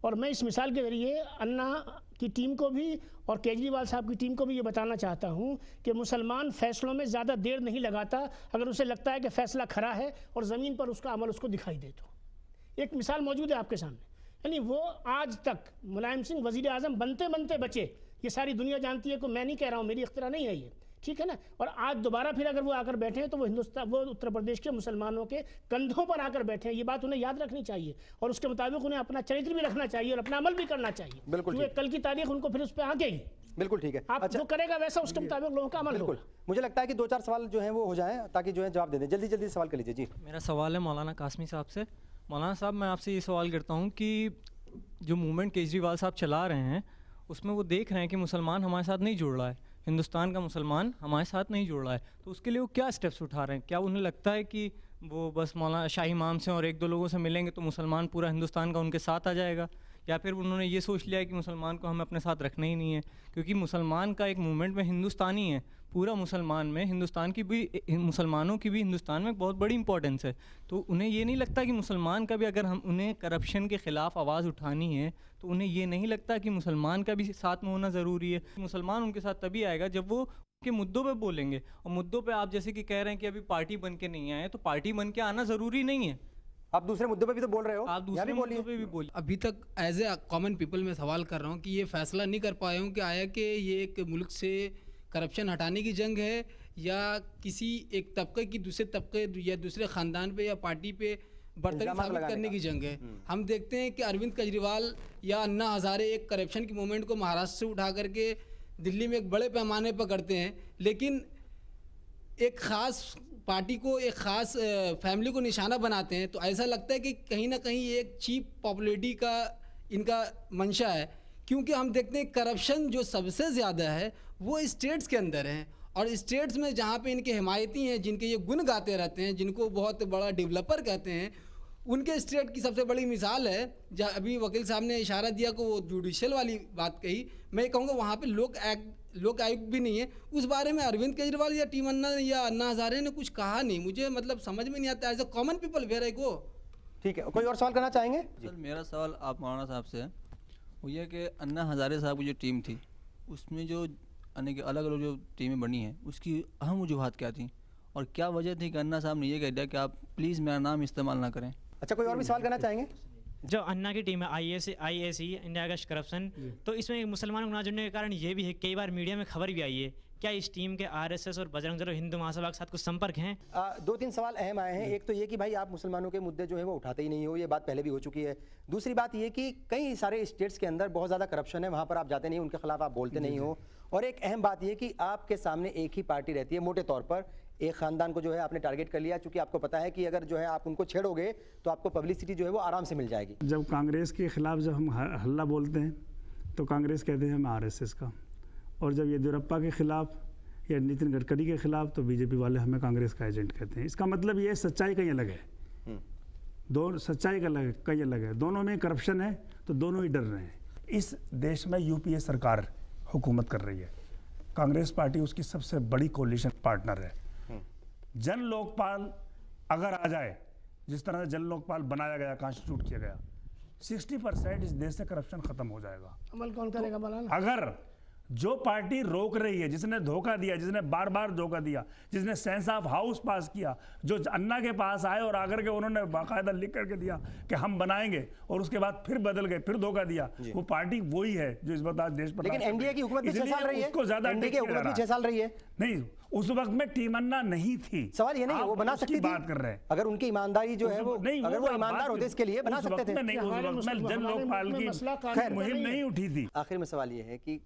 और मैं इस मिसाल के ज़रिए अन्ना की टीम को भी और केजरीवाल साहब की टीम को भी ये बताना चाहता हूँ कि मुसलमान फ़ैसलों में ज़्यादा देर नहीं लगाता अगर उसे लगता है कि फ़ैसला खरा है और ज़मीन पर उसका अमल उसको दिखाई दे तो। एक मिसाल मौजूद है आपके सामने, यानी वो आज तक मुलायम सिंह वज़ीर आज़म बनते बनते बचे, ये सारी दुनिया जानती है कि मैं नहीं कह रहा हूँ, मेरी इख्तिरा नहीं है ये, ठीक है ना। और आज दोबारा फिर अगर वो आकर बैठे हैं तो वो उत्तर प्रदेश के मुसलमानों के कंधों पर आकर बैठे हैं, ये बात उन्हें याद रखनी चाहिए और उसके मुताबिक उन्हें अपना चरित्र भी रखना चाहिए और अपना अमल भी करना चाहिए। बिल्कुल, कल की तारीख उनको फिर उस पर आएगी। बिल्कुल ठीक है। आप जो करेगा वैसा उसके मुताबिक लोगों का अमल होगा। मुझे लगता है कि 2-4 सवाल जो हैं वो हो जाएं ताकि जो है जवाब दे दें। जल्दी जल्दी सवाल कर लीजिए जी। मेरा सवाल है मौलाना कासमी साहब से। मौलाना साहब, मैं आपसे ये सवाल करता हूँ कि जो मूवमेंट केजरीवाल साहब चला रहे हैं उसमें वो देख रहे हैं कि मुसलमान हमारे साथ नहीं जुड़ रहा है, हिंदुस्तान का मुसलमान हमारे साथ नहीं जुड़ रहा है, तो उसके लिए वो क्या स्टेप्स उठा रहे हैं? क्या उन्हें लगता है कि वो बस मौलाना शाही इमाम से और 1-2 लोगों से मिलेंगे तो मुसलमान पूरा हिंदुस्तान का उनके साथ आ जाएगा, या फिर उन्होंने ये सोच लिया है कि मुसलमान को हमें अपने साथ रखना ही नहीं है? क्योंकि मुसलमान का एक मूवमेंट में हिंदुस्तानी है, पूरा मुसलमान में हिंदुस्तान की भी मुसलमानों की भी हिंदुस्तान में बहुत बड़ी इंपॉर्टेंस है। तो उन्हें ये नहीं लगता कि मुसलमान का भी, अगर हम उन्हें करप्शन के ख़िलाफ़ आवाज़ उठानी है तो उन्हें ये नहीं लगता कि मुसलमान का भी साथ में होना ज़रूरी है। मुसलमान उनके साथ तभी आएगा जब वो के मुद्दों पे बोलेंगे। और मुद्दों पे आप जैसे कि कह रहे हैं कि अभी पार्टी बन के नहीं आए, तो पार्टी बन के आना ज़रूरी नहीं है। आप दूसरे मुद्दों पे भी तो बोल रहे हो, आप यहाँ भी दूसरे बोलिए। मुद्दों पे भी बोलिए। अभी तक एज ए कॉमन पीपल में सवाल कर रहा हूँ कि ये फैसला नहीं कर पाया हूँ कि आया कि ये एक मुल्क से करप्शन हटाने की जंग है या किसी एक तबके की दूसरे तबके या दूसरे ख़ानदान पे या पार्टी पे बर्तरी इल्ज़ामात साबित लगाने करने का। की जंग है। हम देखते हैं कि अरविंद केजरीवाल या अन्ना हज़ारे एक करप्शन की मूवमेंट को महाराष्ट्र से उठा करके दिल्ली में एक बड़े पैमाने पर करते हैं, लेकिन एक ख़ास पार्टी को, एक ख़ास फैमिली को निशाना बनाते हैं। तो ऐसा लगता है कि कहीं ना कहीं ये एक चीप पॉपुलैरिटी का इनका मंशा है, क्योंकि हम देखते हैं करप्शन जो सबसे ज़्यादा है वो स्टेट्स के अंदर है, और स्टेट्स में जहाँ पे इनके हिमायती हैं, जिनके ये गुण गाते रहते हैं, जिनको बहुत बड़ा डेवलपर कहते हैं, उनके स्टेट की सबसे बड़ी मिसाल है जहाँ अभी वकील साहब ने इशारा दिया कि वो जुडिशल वाली बात कही। मैं कहूँगा वहाँ पे लोक आयुक्त भी नहीं है। उस बारे में अरविंद केजरीवाल या टीम अन्ना या अन्ना हज़ारे ने कुछ कहा नहीं। मुझे मतलब समझ में नहीं आता as a common people where I go. ठीक है, कोई और सवाल करना चाहेंगे? सर मेरा सवाल आप मौलाना साहब से है, वो ये कि अन्ना हज़ारे साहब की जो टीम थी उसमें जो यानी कि अलग अलग जो टीमें बनी हैं उसकी अहम वजूहत क्या थी और क्या वजह थी कि अन्ना साहब ने ये कह दिया कि आप प्लीज़ मेरा नाम इस्तेमाल ना करें? अच्छा, कोई और भी सवाल करना चाहेंगे? जो अन्ना की टीम है IAC इंडिया अगेंस्ट करप्शन, तो इसमें मुसलमानों को ना जुड़ने के कारण ये भी है, कई बार मीडिया में खबर भी आई है, क्या इस टीम के RSS और बजरंग दल और हिंदू महासभा के साथ कुछ संपर्क हैं? दो तीन सवाल अहम आए हैं। एक तो ये कि भाई आप मुसलमानों के मुद्दे जो है वो उठाते ही नहीं हो, ये बात पहले भी हो चुकी है। दूसरी बात ये कि कई सारे स्टेट्स के अंदर बहुत ज़्यादा करप्शन है, वहाँ पर आप जाते नहीं, उनके खिलाफ आप बोलते नहीं हो। और एक अहम बात ये कि आपके सामने एक ही पार्टी रहती है, मोटे तौर पर एक ख़ानदान को जो है आपने टारगेट कर लिया, क्योंकि आपको पता है कि अगर जो है आप उनको छेड़ोगे तो आपको पब्लिसिटी जो है वो आराम से मिल जाएगी। जब कांग्रेस के ख़िलाफ़ जब हम हल्ला बोलते हैं तो कांग्रेस कहते हैं हम RSS का, और जब येदियुरप्पा के ख़िलाफ़ या नितिन गडकरी के ख़िलाफ़ तो बीजेपी वाले हमें कांग्रेस का एजेंट कहते हैं। इसका मतलब ये सच्चाई कहीं अलग है, दोनों सच्चाई का कहीं अलग है, दोनों में करप्शन है तो दोनों ही डर रहे हैं। इस देश में UPA सरकार हुकूमत कर रही है, कांग्रेस पार्टी उसकी सबसे बड़ी कोलिशन पार्टनर है। जन लोकपाल अगर आ जाए, जिस तरह से जन लोकपाल बनाया गया, कॉन्स्टिट्यूट किया गया, 60% इस देश से करप्शन खत्म हो जाएगा। अमल कौन करेगा मौलाना? अगर जो पार्टी रोक रही है, जिसने धोखा दिया, जिसने बार बार धोखा दिया, जिसने सेंस ऑफ हाउस पास किया, जो अन्ना के पास आए और आकर के उन्होंने बाकायदा लिख करके दिया कि हम बनाएंगे और उसके बाद फिर बदल गए, फिर धोखा दिया, वो पार्टी वही है जो इस वक्त आज देश पर। लेकिन एनडीए की हुकूमत भी 6 साल रही है, उसको ज्यादा एनडीए की हुकूमत भी 6 साल रही है। नहीं, उस वक्त में टीम अन्ना नहीं थी। सवाल ये नहीं है, वो बना सकती थी, बात कर रहे हैं। अगर उनकी ईमानदारी जो है वो, अगर वो ईमानदार होते इसके लिए बना सकते थे। नहीं, उस वक्त में जन लोकपाल की मुहिम नहीं उठी थी। आखिर में सवाल ये है कि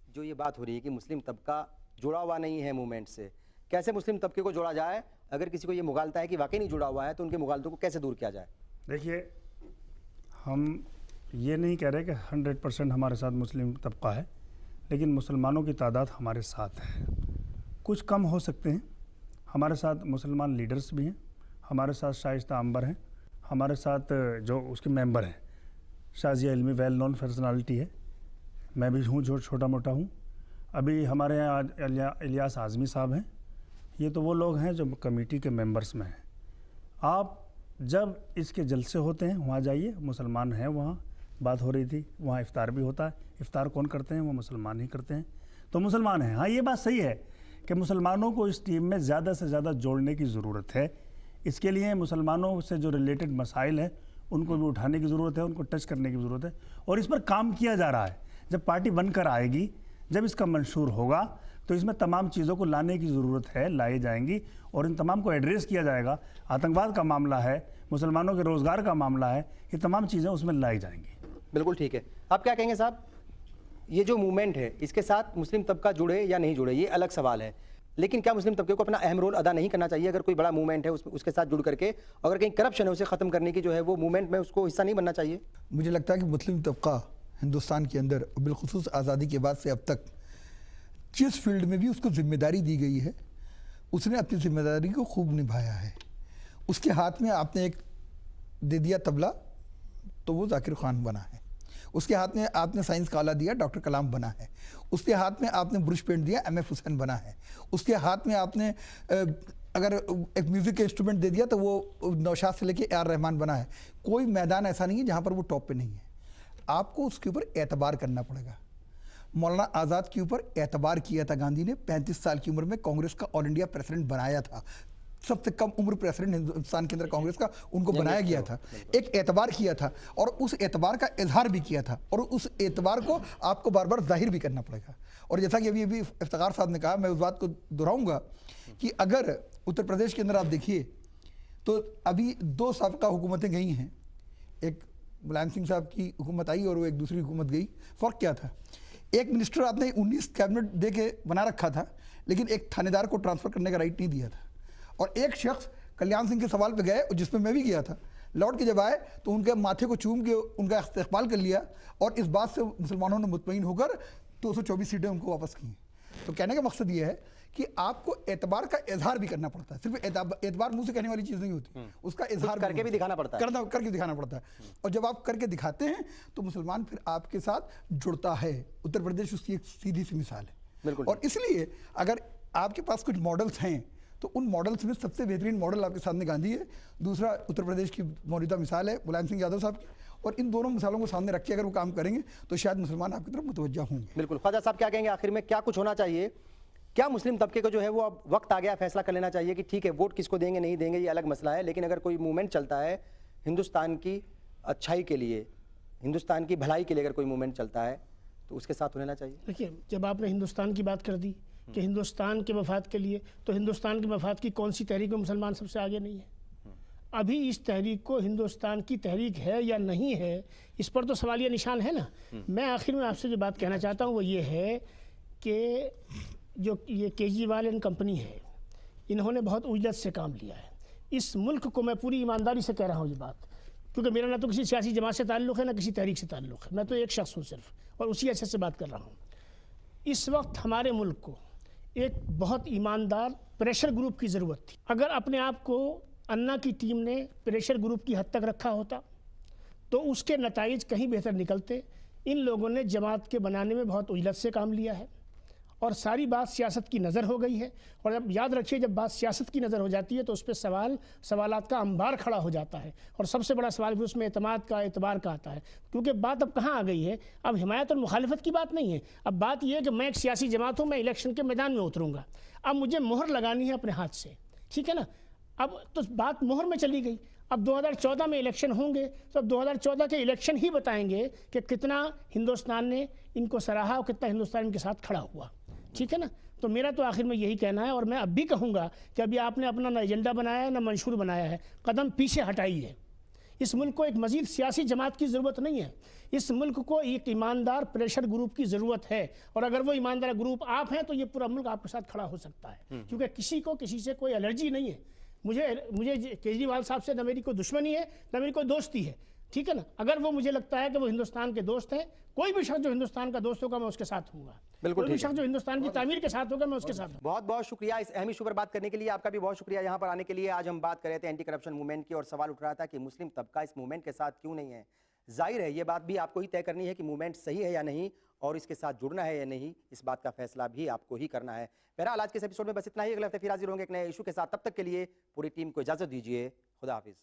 जो ये बात हो रही है कि मुस्लिम तबका जुड़ा हुआ नहीं है मूवमेंट से, कैसे मुस्लिम तबके को जोड़ा जाए? अगर किसी को ये मुगालता है कि वाकई नहीं जुड़ा हुआ है तो उनके मुगालतों को कैसे दूर किया जाए? देखिए, हम ये नहीं कह रहे कि 100% हमारे साथ मुस्लिम तबका है, लेकिन मुसलमानों की तादाद हमारे साथ है। कुछ कम हो सकते हैं, हमारे साथ मुसलमान लीडर्स भी हैं, हमारे साथ शाइस्ता अंबर हैं, हमारे साथ जो उसके मेंबर हैं, शाजिया इल्मी वेल नोन पर्सनालिटी है, मैं भी हूँ जो छोटा मोटा हूँ। अभी हमारे यहाँ आज इलियास आज़मी साहब हैं, ये तो वो लोग हैं जो कमेटी के मेंबर्स में हैं। आप जब इसके जलसे होते हैं वहाँ जाइए, मुसलमान हैं, वहाँ बात हो रही थी, वहाँ इफ्तार भी होता है। इफ्तार कौन करते हैं? वो मुसलमान ही करते हैं, तो मुसलमान हैं। हाँ, ये बात सही है कि मुसलमानों को इस टीम में ज़्यादा से ज़्यादा जोड़ने की ज़रूरत है। इसके लिए मुसलमानों से जो रिलेटेड मसाइल हैं उनको भी उठाने की ज़रूरत है, उनको टच करने की ज़रूरत है, और इस पर काम किया जा रहा है। जब पार्टी बनकर आएगी, जब इसका मंशूर होगा, तो इसमें तमाम चीज़ों को लाने की ज़रूरत है, लाई जाएंगी और इन तमाम को एड्रेस किया जाएगा। आतंकवाद का मामला है, मुसलमानों के रोज़गार का मामला है, ये तमाम चीज़ें उसमें लाई जाएंगी। बिल्कुल ठीक है। आप क्या कहेंगे साहब, ये जो मूवमेंट है इसके साथ मुस्लिम तबका जुड़े या नहीं जुड़े, ये अलग सवाल है, लेकिन क्या मुस्लिम तबके को अपना अहम रोल अदा नहीं करना चाहिए? अगर कोई बड़ा मूवमेंट है उसके साथ जुड़ करके, अगर कहीं करप्शन है उसे ख़त्म करने की जो है वो मूवमेंट में उसको हिस्सा नहीं बनना चाहिए? मुझे लगता है कि मुस्लिम तबका हिंदुस्तान के अंदर बिलखुसूस आज़ादी के बाद से अब तक जिस फील्ड में भी उसको जिम्मेदारी दी गई है, उसने अपनी जिम्मेदारी को खूब निभाया है। उसके हाथ में आपने एक दे दिया तबला तो वो जाकिर खान बना है, उसके हाथ में आपने साइंस का आला दिया, डॉक्टर कलाम बना है। उसके हाथ में आपने ब्रश पेंट दिया, MF हुसैन बना है। उसके हाथ में आपने अगर एक म्यूजिक का इंस्ट्रूमेंट दे दिया तो वो नौशाद से लेके AR रहमान बना है। कोई मैदान ऐसा नहीं है जहाँ पर वो टॉप पे नहीं है। आपको उसके ऊपर एतबार करना पड़ेगा। मौलाना आज़ाद के ऊपर एतबार किया था गांधी ने। 35 साल की उम्र में कांग्रेस का ऑल इंडिया प्रेसिडेंट बनाया था। सबसे कम उम्र प्रेसिडेंट हिंदुस्तान के अंदर कांग्रेस का उनको बनाया गया था। एक एतबार किया था और उस एतबार का इजहार भी किया था और उस एतबार को आपको बार बार जाहिर भी करना पड़ेगा। और जैसा कि अभी इफ्तिखार साहब ने कहा, मैं उस बात को दोहराऊंगा कि अगर उत्तर प्रदेश के अंदर आप देखिए तो अभी 2 साबका हुकूमतें गई हैं। एक मुलायम सिंह साहब की हुकूमत आई और वो एक दूसरी हुकूमत गई। फ़र्क क्या था? एक मिनिस्टर आपने 19 कैबिनेट दे के बना रखा था, लेकिन एक थानेदार को ट्रांसफ़र करने का राइट नहीं दिया था। और एक शख्स कल्याण सिंह के सवाल पे गए, जिसमें मैं भी गया था, लौट के जब आए तो उनके माथे को चूम के उनका इस्तेक़बाल कर लिया और इस बात से मुसलमानों ने मुतमईन होकर 224 सीटें उनको वापस की। तो कहने का मकसद ये है कि आपको एतबार का इजहार भी करना पड़ता है। सिर्फ एतबार मुंह से कहने वाली चीज़ नहीं होती, उसका इजहार करके भी दिखाना पड़ता है। करके दिखाना पड़ता है। और जब आप करके दिखाते हैं तो मुसलमान फिर आपके साथ जुड़ता है। उत्तर प्रदेश उसकी एक सीधी सी मिसाल है। बिल्कुल। और इसलिए अगर आपके पास कुछ मॉडल्स हैं तो उन मॉडल्स में सबसे बेहतरीन मॉडल आपके सामने गांधी है। दूसरा उत्तर प्रदेश की मौजूदा मिसाल है मुलायम सिंह यादव साहब की। और इन दोनों मिसालों को सामने रख के अगर वो काम करेंगे तो शायद मुसलमान आपकी तरफ मुतवज्जा होंगे। बिल्कुल। ख्वाजा साहब क्या कहेंगे आखिर में, क्या कुछ होना चाहिए? क्या मुस्लिम तबके को जो है वो अब वक्त आ गया फैसला कर लेना चाहिए कि ठीक है, वोट किसको देंगे नहीं देंगे ये अलग मसला है, लेकिन अगर कोई मूवमेंट चलता है हिंदुस्तान की अच्छाई के लिए, हिंदुस्तान की भलाई के लिए अगर कोई मूवमेंट चलता है तो उसके साथ होना चाहिए? देखिए, जब आपने हिंदुस्तान की बात कर दी कि हिंदुस्तान के मफाद के लिए, तो हिंदुस्तान के मफाद की कौन सी तहरीक में मुसलमान सबसे आगे नहीं है? अभी इस तहरीक को हिंदुस्तान की तहरीक है या नहीं है, इस पर तो सवालिया निशान है ना। मैं आखिर में आपसे जो बात कहना चाहता हूँ वो ये है कि जो ये केजरीवाल एंड कंपनी है, इन्होंने बहुत उजलत से काम लिया है। इस मुल्क को, मैं पूरी ईमानदारी से कह रहा हूँ ये बात, क्योंकि मेरा ना तो किसी सियासी जमात से ताल्लुक़ है ना किसी तहरीक से ताल्लुक़ है, मैं तो एक शख्स हूँ सिर्फ, और उसी अच्छे से बात कर रहा हूँ। इस वक्त हमारे मुल्क को एक बहुत ईमानदार प्रेशर ग्रुप की ज़रूरत थी। अगर अपने आप को अन्ना की टीम ने प्रेशर ग्रुप की हद तक रखा होता तो उसके नताइज कहीं बेहतर निकलते। इन लोगों ने जमात के बनाने में बहुत उजलत से काम लिया है और सारी बात सियासत की नज़र हो गई है। और अब याद रखिए, जब बात सियासत की नज़र हो जाती है तो उस पर सवालात का अंबार खड़ा हो जाता है और सबसे बड़ा सवाल भी उसमें एतबार का आता है। क्योंकि बात अब कहाँ आ गई है, अब हिमायत और मुखालिफत की बात नहीं है। अब बात यह है कि मैं एक सियासी जमात हूँ, मैं इलेक्शन के मैदान में उतरूँगा, अब मुझे मोहर लगानी है अपने हाथ से, ठीक है ना। अब तो बात मोहर में चली गई। अब 2014 में इलेक्शन होंगे तो अब 2014 के इलेक्शन ही बताएंगे कि कितना हिंदुस्तान ने इनको सराहा और कितना हिंदुस्तान इनके साथ खड़ा हुआ, ठीक है ना। तो मेरा तो आखिर में यही कहना है, और मैं अब भी कहूँगा कि अभी आपने अपना ना एजेंडा बनाया है ना मंशूर बनाया है, कदम पीछे हटाइए। इस मुल्क को एक मजीद सियासी जमात की ज़रूरत नहीं है, इस मुल्क को एक ईमानदार प्रेशर ग्रुप की ज़रूरत है। और अगर वो ईमानदार ग्रुप आप हैं तो ये पूरा मुल्क आपके साथ खड़ा हो सकता है, क्योंकि किसी को किसी से कोई एलर्जी नहीं है। मुझे केजरीवाल साहब से न मेरी कोई दुश्मनी है न मेरी कोई दोस्ती है, ठीक है ना। अगर वो मुझे लगता है कि वो हिंदुस्तान के दोस्त हैं, कोई भी शख्स जो हिंदुस्तान का दोस्त होगा मैं उसके साथ हूँगा। बिल्कुल, कोई भी शख्स जो हिंदुस्तान की तामीर के साथ होगा मैं उसके साथ हूँ। बहुत बहुत शुक्रिया इस अहम इशू पर बात करने के लिए। आपका भी बहुत शुक्रिया यहाँ पर आने के लिए। आज हम बात कर रहे थे एंटी करप्शन मूवमेंट की और सवाल उठ रहा था कि मुस्लिम तबका इस मूवमेंट के साथ क्यों नहीं है। जाहिर है ये बात भी आपको ही तय करनी है कि मूवमेंट सही है या नहीं और इसके साथ जुड़ना है या नहीं, इस बात का फैसला भी आपको ही करना है। बहरहाल आज के इस एपिसोड में बस इतना ही। अगले हफ्ते फिर हाजिर होंगे एक नए इशू के साथ। तब तक के लिए पूरी टीम को इजाज़त दीजिए। खुदा हाफिज़।